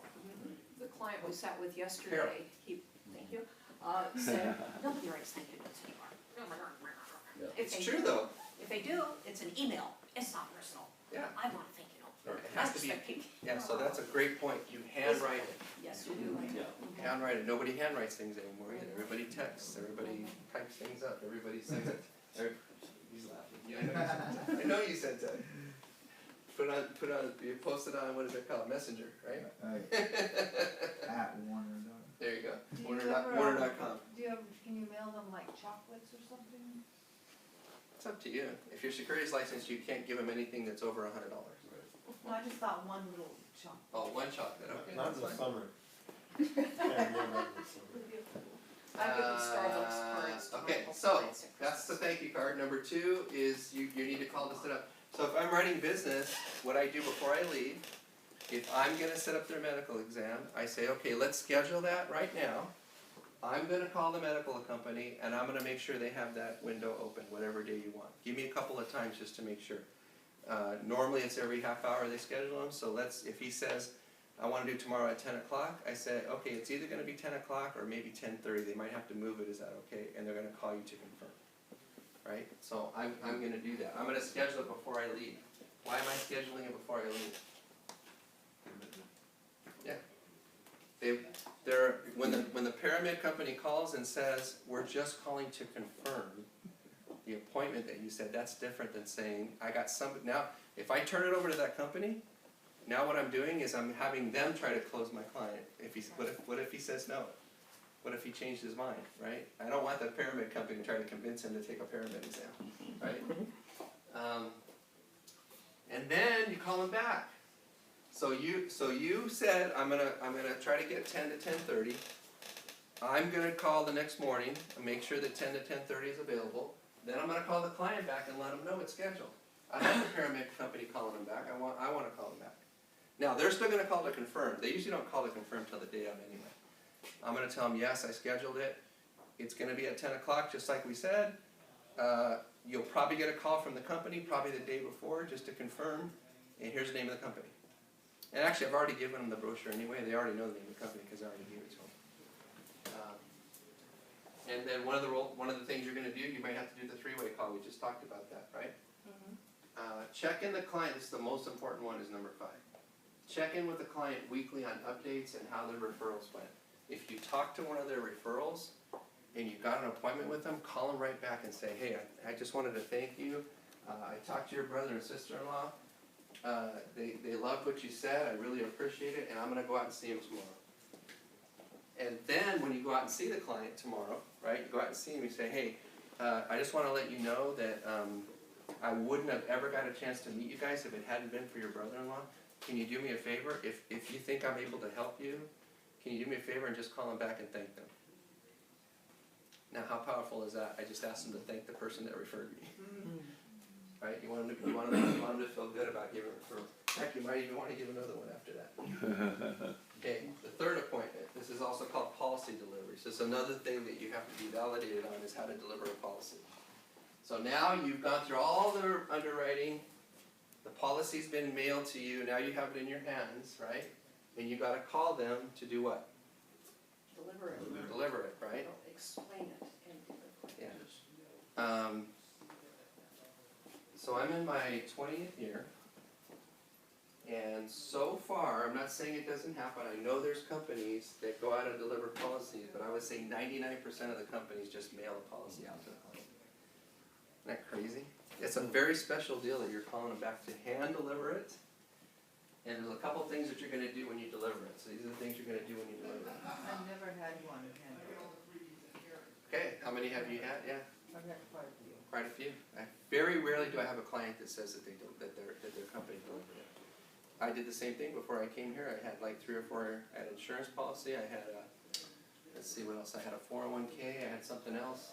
the client we sat with yesterday, thank you, said, nobody writes thank you notes anymore. Yeah. If It's they true do- though. If they do, it's an email, it's not personal. Yeah. I want a thank you note. Or it I has to be, expect people- yeah, so that's a great point. You handwrite it. Yes, you do. Yeah. Handwrite it. Nobody handwrites things anymore either. Everybody texts, everybody types things up, everybody sends it. He's laughing. Yeah, I know you said that. You post it on, what is it called, Messenger, right? At Warner. There you go. Do you Warner.com. Do you have, can you mail them like chocolates or something? It's up to you. If your securities license, you can't give them anything that's over $100. No, I just thought one little chocolate. Oh, one chocolate, okay, Not that's in the fine. summer. Yeah, not in the summer. I give them Starbucks cards to Okay, my so, clients at that's the Christmas. thank you card. Number 2 is you need to call to set up. So if I'm writing business, what I do before I leave, if I'm gonna set up their medical exam, I say, okay, let's schedule that right now. I'm gonna call the medical company and I'm gonna make sure they have that window open, whatever day you want. Give me a couple of times just to make sure. Normally it's every half hour they schedule them, so if he says, I wanna do tomorrow at 10 o'clock, I say, okay, it's either gonna be 10 o'clock or maybe 10:30, they might have to move it, is that okay? And they're gonna call you to confirm, right? So I'm gonna do that, I'm gonna schedule it before I leave. Why am I scheduling it before I leave? Yeah. When the pyramid company calls and says, we're just calling to confirm the appointment that you said, that's different than saying, I got somebody, now, if I turn it over to that company, now what I'm doing is I'm having them try to close my client. What if he says no? What if he changed his mind, right? I don't want the pyramid company to try to convince him to take a pyramid exam, right? And then you call him back. So you said, I'm gonna try to get 10 to 10:30. I'm gonna call the next morning and make sure that 10 to 10:30 is available. Then I'm gonna call the client back and let them know it's scheduled. I don't want the pyramid company calling them back, I wanna call them back. Now, they're still gonna call to confirm. They usually don't call to confirm till the day of anyway. I'm gonna tell them, yes, I scheduled it. It's gonna be at 10 o'clock, just like we said. You'll probably get a call from the company, probably the day before, just to confirm, and here's the name of the company. And actually, I've already given them the brochure anyway, they already know the name of the company because I already gave it to them. And then one of the things you're gonna do, you might have to do the 3-way call, we just talked about that, right? Check in the client, this is the most important one, is number 5. Check in with the client weekly on updates and how their referrals went. If you talk to one of their referrals and you got an appointment with them, call them right back and say, hey, I just wanted to thank you. I talked to your brother and sister-in-law. They loved what you said, I really appreciate it, and I'm gonna go out and see them tomorrow. And then when you go out and see the client tomorrow, right, you go out and see him, you say, hey, I just wanna let you know that I wouldn't have ever got a chance to meet you guys if it hadn't been for your brother-in-law. Can you do me a favor? If you think I'm able to help you, can you do me a favor and just call them back and thank them? Now, how powerful is that? I just asked them to thank the person that referred me. Right? You want them to feel good about giving a referral. Heck, you might even want to give another one after that. Okay, the third appointment. This is also called policy delivery. So it's another thing that you have to be validated on is how to deliver a policy. So now you've gone through all the underwriting. The policy's been mailed to you, now you have it in your hands, right? And you gotta call them to do what? Deliver it. Deliver it, right? No, explain it and deliver it. Yeah. So I'm in my 20th year, and so far, I'm not saying it doesn't happen, I know there's companies that go out and deliver policies, but I would say 99% of the companies just mail a policy out to the client. Isn't that crazy? It's a very special deal that you're calling them back to hand deliver it. And there's a couple things that you're gonna do when you deliver it. So these are the things you're gonna do when you deliver it. I've never had one handled. Okay, how many have you had? Yeah, I've had quite a few. quite a few. Very rarely do I have a client that says that their company delivered it. I did the same thing before I came here. I had like 3 or 4, I had insurance policy, I had let's see what else, I had a 401k, I had something else.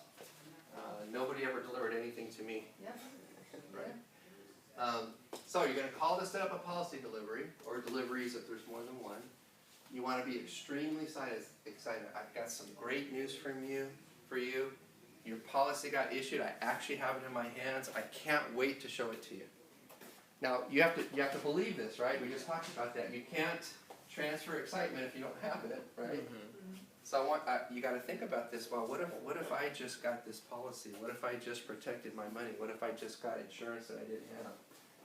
Nobody ever delivered anything to me. Yep. Right. So you're going to call to set up a policy delivery, or deliveries if there's more than one. You want to be extremely excited. I've got some great news for you. Your policy got issued. I actually have it in my hands. I can't wait to show it to you. Now you have to believe this, right? We just talked about that. You can't transfer excitement if you don't have it, right? Mhm. So you gotta think about this, well, what if I just got this policy? What if I just protected my money? What if I just got insurance that I didn't have?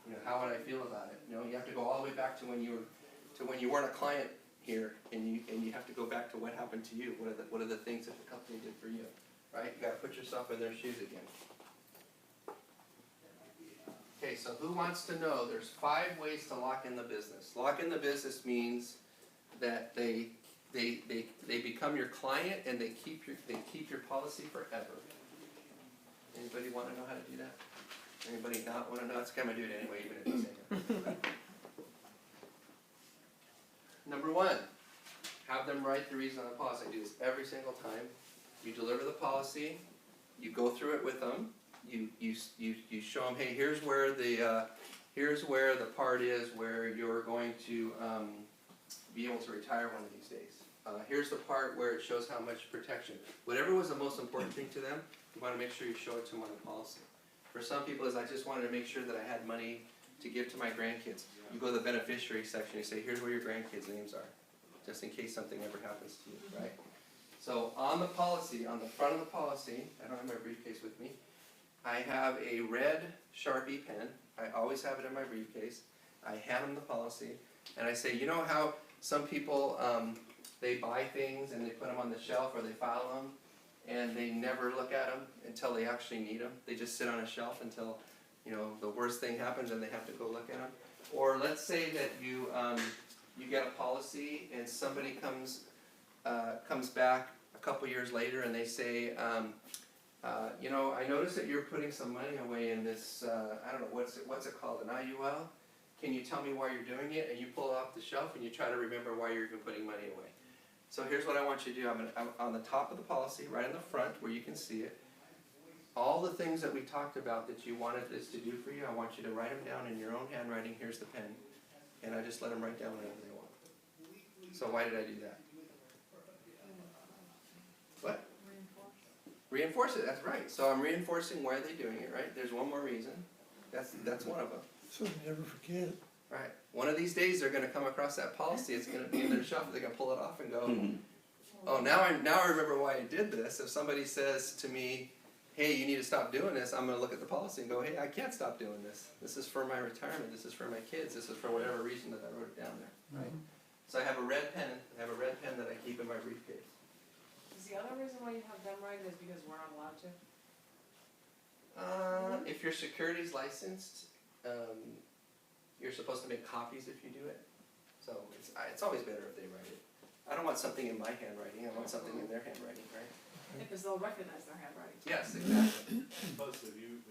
You know, how would I feel about it? You know, you have to go all the way back to when you weren't a client here, and you have to go back to what happened to you. What are the things that the company did for you, right? You gotta put yourself in their shoes again. Okay, so who wants to know? There's 5 ways to lock in the business. Lock in the business means that they become your client and they keep your policy forever. Anybody want to know how to do that? Anybody not want to know? That's kind of do it anyway, even if you say it. Number 1, have them write the reason on the policy. I do this every single time. You deliver the policy, you go through it with them, you show them, hey, here's where the part is where you're going to be able to retire one of these days. Here's the part where it shows how much protection. Whatever was the most important thing to them, you want to make sure you show it to them on the policy. For some people, is I just wanted to make sure that I had money to give to my grandkids. You go to the beneficiary section, you say, here's where your grandkids' names are, just in case something ever happens to you, right? So on the policy, on the front of the policy, I don't have my briefcase with me, I have a red Sharpie pen. I always have it in my briefcase. I hand them the policy, and I say, you know how some people, they buy things and they put them on the shelf or they file them, and they never look at them until they actually need them. They just sit on a shelf until, you know, the worst thing happens and they have to go look at them. Or let's say that you get a policy and somebody comes back a couple years later and they say, you know, I noticed that you're putting some money away in this, I don't know, what's it called, an IUL? Can you tell me why you're doing it? And you pull it off the shelf and you try to remember why you're even putting money away. So here's what I want you to do. I'm on the top of the policy, right in the front where you can see it. All the things that we talked about that you wanted this to do for you, I want you to write them down in your own handwriting. Here's the pen. And I just let them write down whatever they want. So why did I do that? What? Reinforce it, that's right. So I'm reinforcing why they're doing it, right? There's one more reason. That's one of them. So they never forget it. Right. One of these days they're going to come across that policy. It's going to be in their shelf. They're going to pull it off and go, oh, now I remember why I did this. If somebody says to me, hey, you need to stop doing this, I'm going to look at the policy and go, hey, I can't stop doing this. This is for my retirement. This is for my kids. This is for whatever reason that I wrote it down there. Right. So I have a red pen. I have a red pen that I keep in my briefcase. Is the other reason why you have them write it is because we're not allowed to? If your security's licensed, you're supposed to make copies if you do it. So it's always better if they write it. I don't want something in my handwriting. I want something in their handwriting, right? Because they'll recognize their handwriting. Yes, exactly. Plus, if you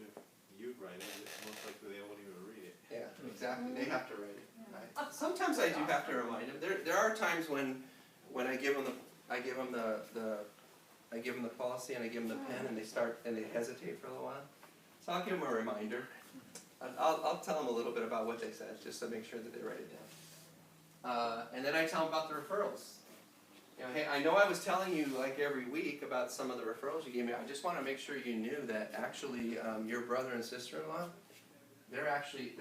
write it, it's most likely they won't even read it. Yeah, exactly. They have to write it. Right? Sometimes I do have to remind them. There are times when I give them the policy and I give them the pen and they hesitate for a little while. So I'll give them a reminder. I'll tell them a little bit about what they said just to make sure that they write it down. And then I tell them about the referrals. You know, hey, I know I was telling you like every week about some of the referrals you gave me. I just want to make sure you knew that actually your brother and sister-in-law, they're actually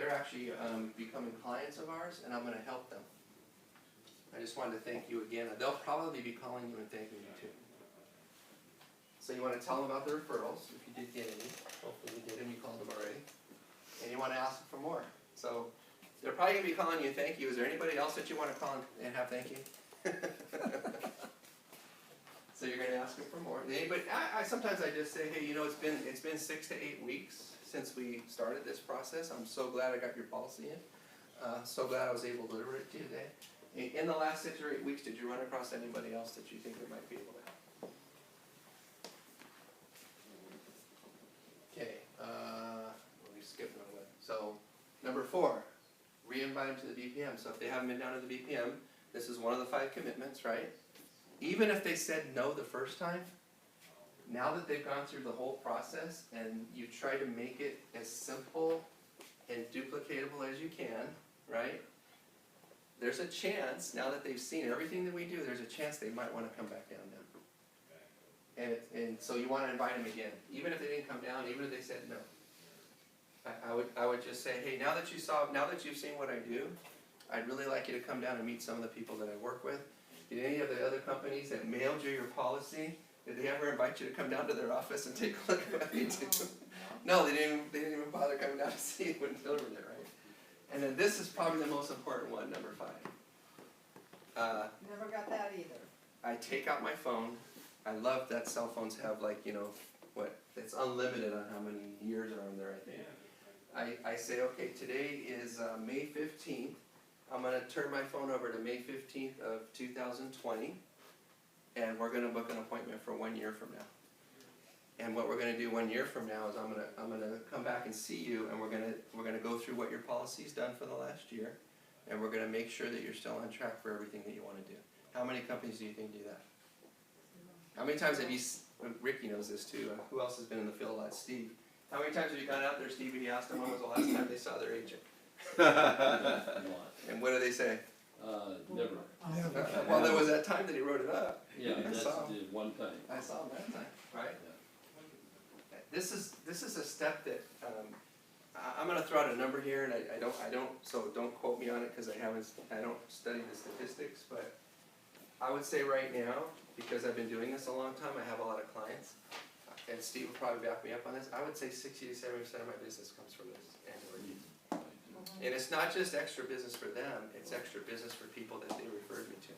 becoming clients of ours, and I'm going to help them. I just wanted to thank you again. They'll probably be calling you and thanking you too. So you want to tell them about the referrals, if you did get any. Hopefully you did and you called them already. And you want to ask them for more. So they're probably going to be calling you thank you. Is there anybody else that you want to call and have thank you? So you're going to ask them for more. Anybody? Sometimes I just say, hey, you know, it's been 6 to 8 weeks since we started this process. I'm so glad I got your policy in. So glad I was able to deliver it to you today. In the last 6 or 8 weeks, did you run across anybody else that you think we might be able to help? Okay, we'll be skipping over that. So, number 4, re-invite them to the BPM. So if they haven't been down to the BPM, this is one of the 5 commitments, right? Even if they said no the first time, now that they've gone through the whole process and you try to make it as simple and duplicatable as you can, right? There's a chance, now that they've seen everything that we do, there's a chance they might want to come back down now. And so you want to invite them again, even if they didn't come down, even if they said no. I would just say, hey, now that you've seen what I do, I'd really like you to come down and meet some of the people that I work with. Did any of the other companies that mailed you your policy, did they ever invite you to come down to their office and take a look at what they do? No, they didn't even bother coming down to see you when delivered it, right? And then this is probably the most important one, number 5. Never got that either. I take out my phone. I love that cell phones have like, it's unlimited on how many years are on there, I think. I say, okay, today is May 15th. I'm gonna turn my phone over to May 15th of 2020, and we're gonna book an appointment for 1 year from now. And what we're gonna do 1 year from now is I'm gonna come back and see you, and we're gonna go through what your policy's done for the last year, and we're gonna make sure that you're still on track for everything that you wanna do. How many companies do you think do that? How many times have you, Ricky knows this too, who else has been in the field a lot? Steve. How many times have you gone out there, Steve, and you asked them when was the last time they saw their agent? And what do they say? Never. Well, there was that time that he wrote it up. Yeah, I that's saw. the one time. I saw him that time, right? This is a step that, I'm gonna throw out a number here, and I don't, so don't quote me on it, cause I don't study the statistics, but I would say right now, because I've been doing this a long time, I have a lot of clients, and Steve will probably back me up on this, I would say 60 to 70% of my business comes from this annually. And it's not just extra business for them, it's extra business for people that they referred me to.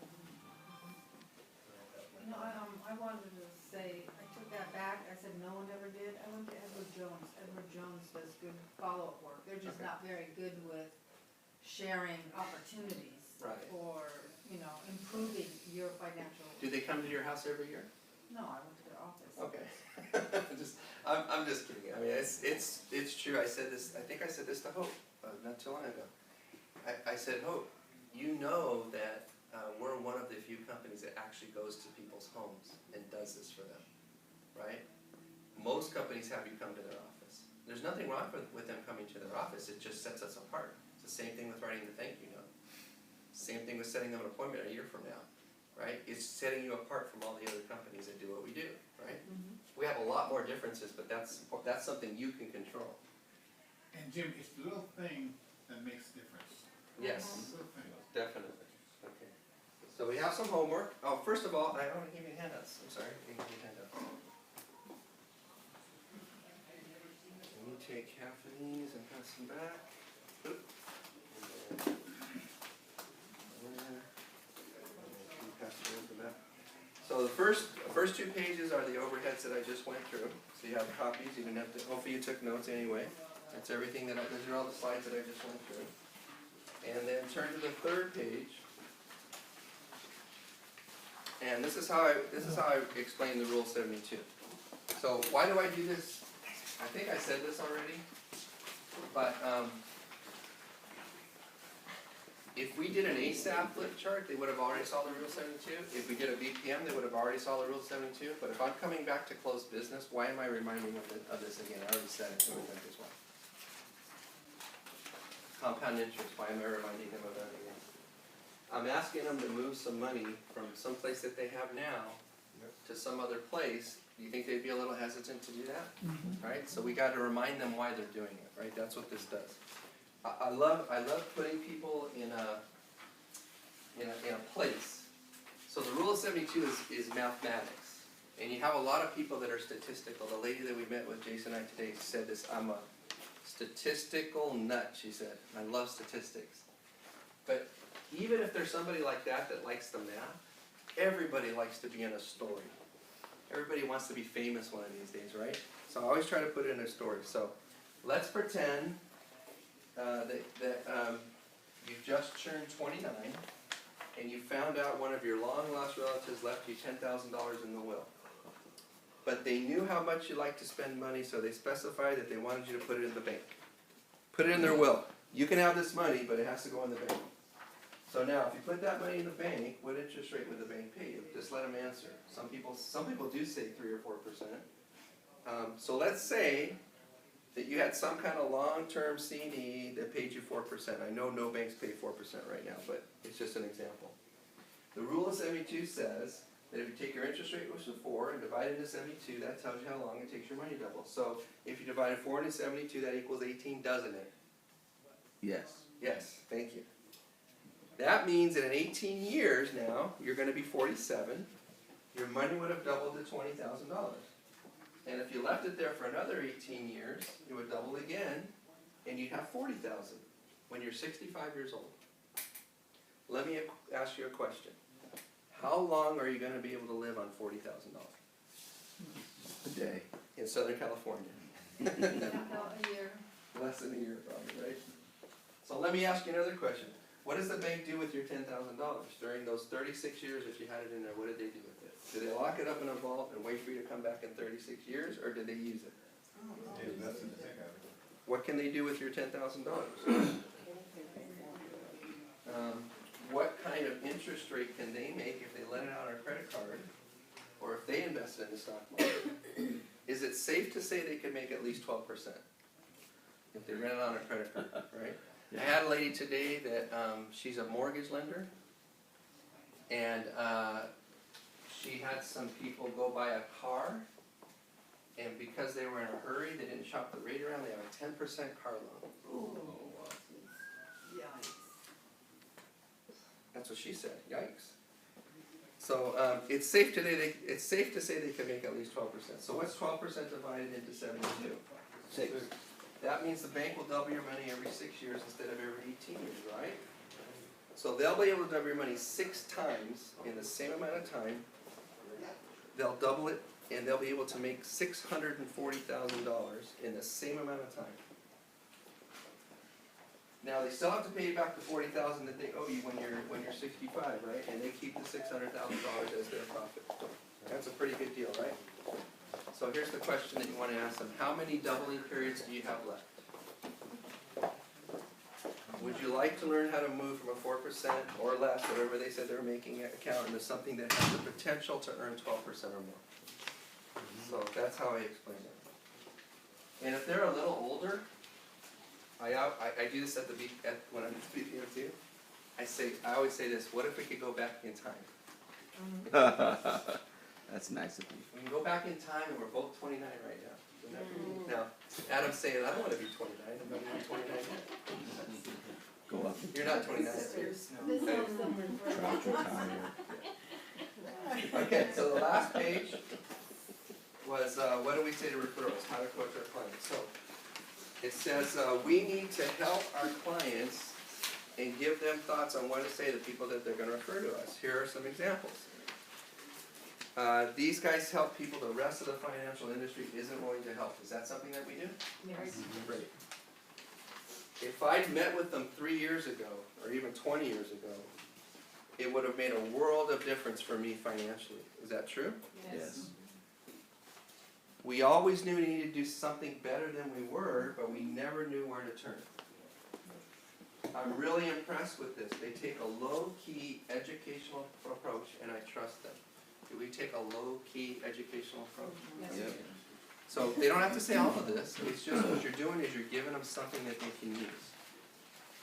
You know, I wanted to say, I took that back, I said no one ever did, I went to Edward Jones. Edward Jones does good follow-up work, they're just Okay. not very good with sharing opportunities Right. for, improving your financial. Do they come to your house every year? No, I went to their office. Okay. I'm just kidding. I mean, it's true. I said this. I think I said this to Hope not too long ago. I said, Hope, you know that we're one of the few companies that actually goes to people's homes and does this for them, right? Most companies have you come to their office. There's nothing wrong with them coming to their office. It just sets us apart. It's the same thing with writing the thank you note. Same thing with setting them an appointment a year from now, right? It's setting you apart from all the other companies that do what we do, right? Mhm. We have a lot more differences, but that's something you can control. And Jim, it's the little thing that makes a difference. Yes, Little thing. definitely. Okay. So we have some homework. Oh, first of all, I want to give you handouts. I'm sorry, I give you handouts. Let me take half of these and pass them back. Oop. And then pass them back. So the first 2 pages are the overheads that I just went through. So you have copies. You didn't have to. Hopefully you took notes anyway. That's everything those are all the slides that I just went through. And then turn to the 3rd page. And this is how I explain the Rule 72. So why do I do this? I think I said this already, but if we did an ASAP flip chart, they would have already saw the Rule 72. If we did a BPM, they would have already saw the Rule 72. But if I'm coming back to close business, why am I reminding of this again? I already said it. This one. Compound interest. Why am I reminding them of that again? I'm asking them to move some money from some place that they have now to some other place. Do you think they'd be a little hesitant to do that? Right? So we got to remind them why they're doing it. Right? That's what this does. I love putting people in a place. So the Rule of 72 is mathematics, and you have a lot of people that are statistical. The lady that we met with, Jason and I today, said this. I'm a statistical nut, she said. I love statistics. But even if there's somebody like that likes the math, everybody likes to be in a story. Everybody wants to be famous one of these days, right? So I always try to put it in a story. So let's pretend that you've just turned 29 and you found out one of your long-lost relatives left you $10,000 in the will. But they knew how much you like to spend money, so they specified that they wanted you to put it in the bank. Put it in their will. You can have this money, but it has to go in the bank. So now, if you put that money in the bank, what interest rate would the bank pay you? Just let them answer. Some people do say 3 or 4%. So let's say that you had some kind of long-term CD that paid you 4%. I know no banks pay 4% right now, but it's just an example. The Rule of 72 says that if you take your interest rate, which is 4, and divide it into 72, that tells you how long it takes your money to double. So if you divide 4 into 72, that equals 18, doesn't it? Yes. Yes, thank you. That means that in 18 years now, you're gonna be 47, your money would have doubled to $20,000. And if you left it there for another 18 years, it would double again, and you'd have 40,000 when you're 65 years old. Let me ask you a question. How long are you gonna be able to live on $40,000? A day. In Southern California? No, a year. Less than a year probably, right? So let me ask you another question. What does the bank do with your $10,000? During those 36 years that you had it in there, what did they do with it? Did they lock it up in a vault and wait for you to come back in 36 years, or did they use it? What can they do with your $10,000? What kind of interest rate can they make if they let it out on a credit card, or if they invest in the stock market? Is it safe to say they could make at least 12% if they ran it on a credit card, right? I had a lady today that she's a mortgage lender, and she had some people go buy a car, and because they were in a hurry, they didn't shop the rate around, they have a 10% car loan. Yikes. That's what she said, yikes. So it's safe to say they could make at least 12%. So what's 12% divided into 72? 6. That means the bank will double your money every 6 years instead of every 18 years, right? So they'll be able to double your money 6 times in the same amount of time. They'll double it, and they'll be able to make $640,000 in the same amount of time. Now, they still have to pay you back the $40,000 that they owe you when you're 65, right? And they keep the $600,000 as their profit. That's a pretty good deal, right? So here's the question that you want to ask them. How many doubling periods do you have left? Would you like to learn how to move from a 4% or less, whatever they said they were making account, into something that has the potential to earn 12% or more? So that's how I explain it. And if they're a little older, I do this when I'm speaking with you. I always say this: what if we could go back in time? That's nice of you. We can go back in time, and we're both 29 right now. Wouldn't that be- Now, Adam's saying, I don't want to be 29. I'm not going to be 29 yet. Go up. You're not 29. This Okay. helps them with. Crouch or tire. Okay, so the last page was what do we say to referrals? How to coach our clients. So it says we need to help our clients and give them thoughts on what to say to people that they're going to refer to us. Here are some examples. These guys help people the rest of the financial industry isn't willing to help. Is that something that we do? Yes. Great. If I'd met with them 3 years ago, or even 20 years ago, it would have made a world of difference for me financially. Is that true? Yes. We always knew we needed to do something better than we were, but we never knew where to turn. I'm really impressed with this. They take a low-key educational approach, and I trust them. Do we take a low-key educational approach? Yes. Yep. So they don't have to say all of this. It's just what you're doing is you're giving them something that they can use.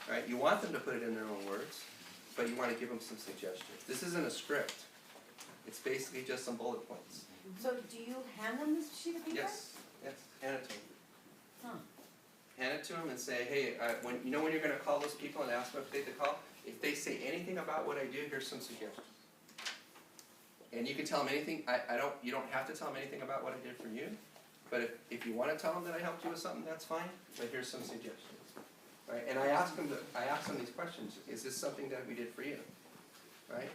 Right? You want them to put it in their own words, but you want to give them some suggestions. This isn't a script. It's basically just some bullet points. So do you hand them this sheet of paper? Yes. Yes. Hand it to them. Huh. Hand it to them and say, hey, when you're going to call those people and ask them if they take the call, if they say anything about what I do, here's some suggestions. And you can tell them anything. You don't have to tell them anything about what I did for you, but if you want to tell them that I helped you with something, that's fine. But here's some suggestions. Right? And I ask them these questions. Is this something that we did for you? Right?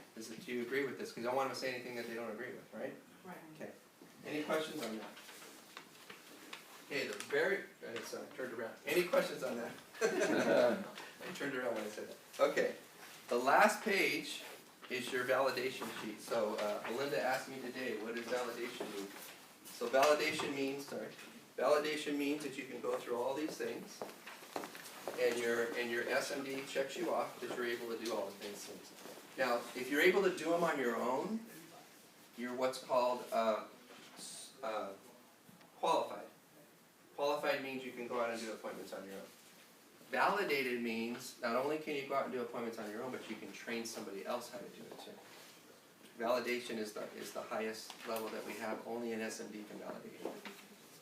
Do you agree with this? Because I don't want them to say anything that they don't agree with. Right? Right. Okay. Any questions on that? Okay, I turned around. Any questions on that? I turned around when I said that. Okay, the last page is your validation sheet. So Belinda asked me today, what does validation mean? So validation means that you can go through all these things, and your SMD checks you off that you're able to do all of these things. Now, if you're able to do them on your own, you're what's called qualified. Qualified means you can go out and do appointments on your own. Validated means not only can you go out and do appointments on your own, but you can train somebody else how to do it too. Validation is the highest level that we have. Only an SMD can validate it.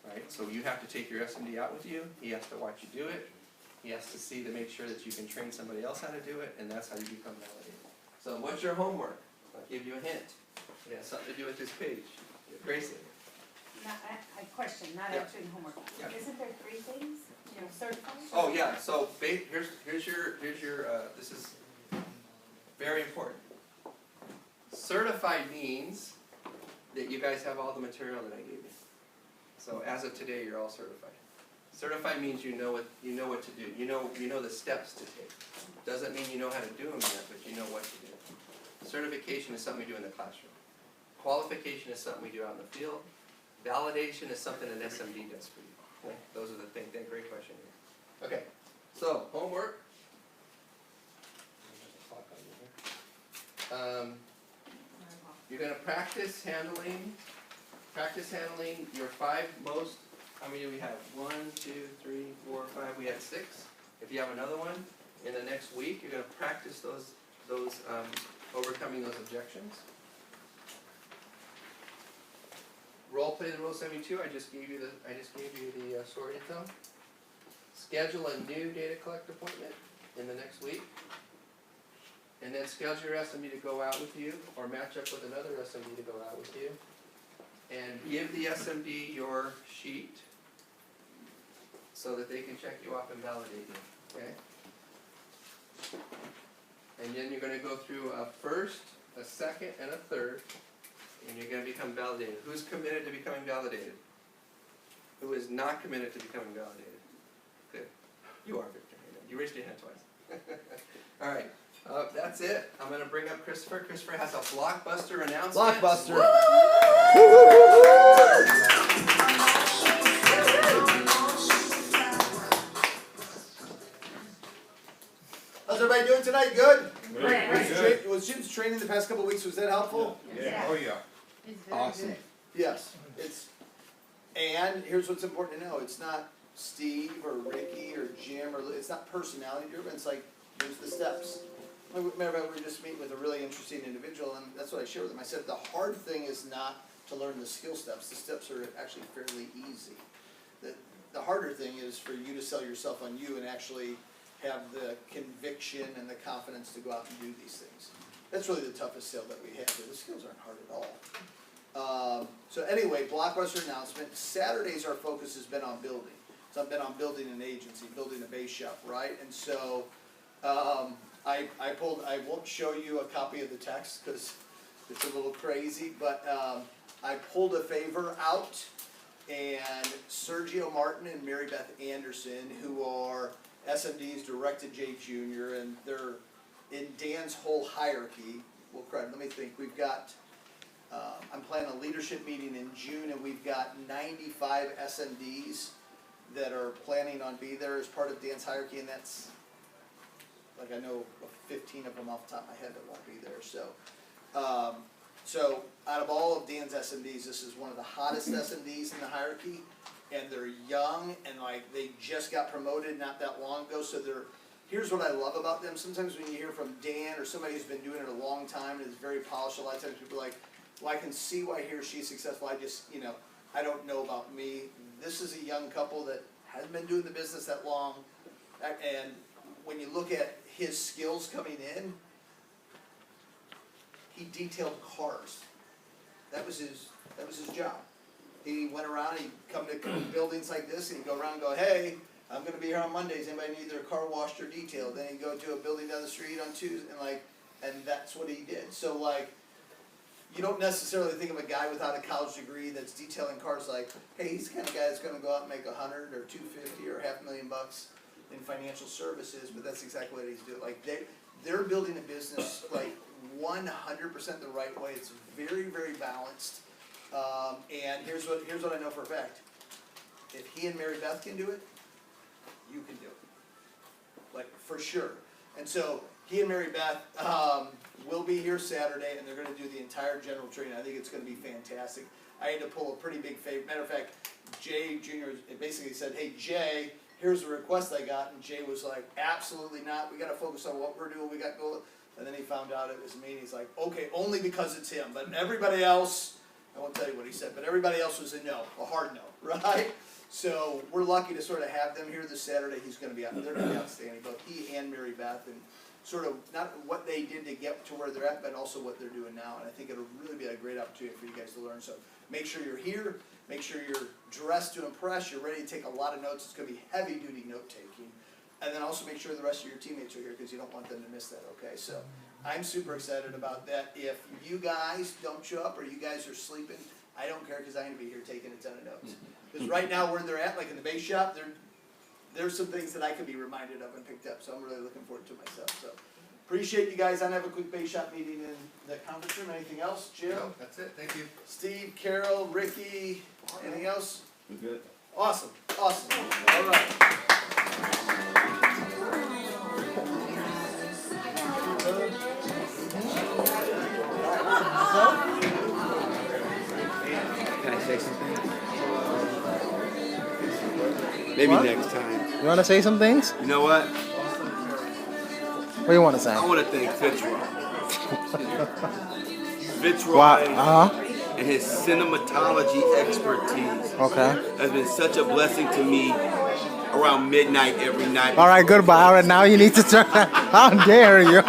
Right? So you have to take your SMD out with you. He has to watch you do it. He has to see to make sure that you can train somebody else how to do it, and that's how you become validated. So what's your homework? I'll give you a hint. It has something to do with this page. Gracie. Not, I question, not Yeah. answering homework. Yeah. Isn't there 3 things? You know, certified? Oh, yeah, so here's your, this is very important. Certified means that you guys have all the material that I gave you. So as of today, you're all certified. Certified means you know what to do. You know the steps to take. Doesn't mean you know how to do them yet, but you know what to do. Certification is something we do in the classroom. Qualification is something we do out in the field. Validation is something an SMD does for you. Okay? Those are the things. Great question. Okay, so homework. You're gonna practice handling your 5 most. How many do we have? 1, 2, 3, 4, 5. We had 6. If you have another one in the next week, you're gonna practice those overcoming those objections. Role play the Rule 72. I just gave you the story to tell. Schedule a new data collect appointment in the next week. And then schedule your SME to go out with you, or match up with another SME to go out with you. And give the SMD your sheet so that they can check you off and validate you, okay? And then you're gonna go through a first, a second, and a third, and you're gonna become validated. Who's committed to becoming validated? Who is not committed to becoming validated? Good. You are, Victor. You raised your hand twice. All right. That's it. I'm gonna bring up Christopher. Christopher has a blockbuster announcement. Blockbuster. How's everybody doing tonight? Good? Good. Was Jim's training the past couple of weeks, was that helpful? Yeah, oh yeah. It's very Awesome. good. Yes. And here's what's important to know. It's not Steve or Ricky or Jim, or it's not personality driven. It's like, here's the steps. Remember, we were just meeting with a really interesting individual, and that's what I shared with them. I said the hard thing is not to learn the skill steps. The steps are actually fairly easy. The harder thing is for you to sell yourself on you and actually have the conviction and the confidence to go out and do these things. That's really the toughest sale that we have. The skills aren't hard at all. So anyway, blockbuster announcement. Saturdays our focus has been on building. So I've been on building an agency, building a base shop, right? And so I won't show you a copy of the text because it's a little crazy, but I pulled a favor out, and Sergio Martin and Mary Beth Anderson, who are SMD's Directed J Jr., and they're in Dan's whole hierarchy. Well, let me think. We've got, I'm planning a leadership meeting in June, and we've got 95 SMDs that are planning on being there as part of Dan's hierarchy, and that's, like, I know 15 of them off the top of my head that won't be there. So out of all of Dan's SMDs, this is one of the hottest SMDs in the hierarchy, and they're young, and like they just got promoted not that long ago. So here's what I love about them. Sometimes when you hear from Dan or somebody who's been doing it a long time and is very polished, a lot of times people are like, well, I can see why he or she's successful. I just, I don't know about me. This is a young couple that hasn't been doing the business that long, and when you look at his skills coming in, he detailed cars. That was his job. He went around, he'd come to buildings like this, and he'd go around and go, hey, I'm gonna be here on Mondays, anybody need their car washed or detailed? Then he'd go to a building down the street on Tuesday, and that's what he did. So like, you don't necessarily think of a guy without a college degree that's detailing cars like, hey, he's the kind of guy that's gonna go out and make 100 or 250 or $500,000 in financial services, but that's exactly what he's doing. Like they're building a business like 100% the right way. It's very, very balanced. And here's what I know for a fact. If he and Mary Beth can do it, you can do it. Like, for sure. And so he and Mary Beth will be here Saturday, and they're going to do the entire general training. I think it's going to be fantastic. I had to pull a pretty big favor. Matter of fact, Jay Jr. basically said, hey, Jay, here's the request I got. And Jay was like, absolutely not. We got to focus on what we're doing. We got to go. And then he found out it was me, and he's like, okay, only because it's him. But everybody else, I won't tell you what he said, but everybody else was a no, a hard no, right? So we're lucky to sort of have them here this Saturday. He's gonna be out, they're gonna be outstanding, both he and Mary Beth, and sort of not what they did to get to where they're at, but also what they're doing now. And I think it'll really be a great opportunity for you guys to learn. So make sure you're here, make sure you're dressed to impress, you're ready to take a lot of notes. It's gonna be heavy duty note taking. And then also make sure the rest of your teammates are here, because you don't want them to miss that, okay? So I'm super excited about that. If you guys don't show up or you guys are sleeping, I don't care, because I'm gonna be here taking a ton of notes. Because right now where they're at, like in the base shop, there's some things that I could be reminded of and picked up, so I'm really looking forward to myself. So appreciate you guys. I have a quick base shop meeting in the conference room. Anything else, Jim? No, that's it, thank you. Steve, Carol, Ricky, anything else? We're good. Awesome, awesome. All right. Can I say something? Maybe next time. You wanna say some things? You know what? What do you wanna say? I want to thank Fitzroy. Fitzroy Wow, and his cinematology expertise okay. has been such a blessing to me around midnight every night. Alright, goodbye. Alright, now you need to turn. How dare you?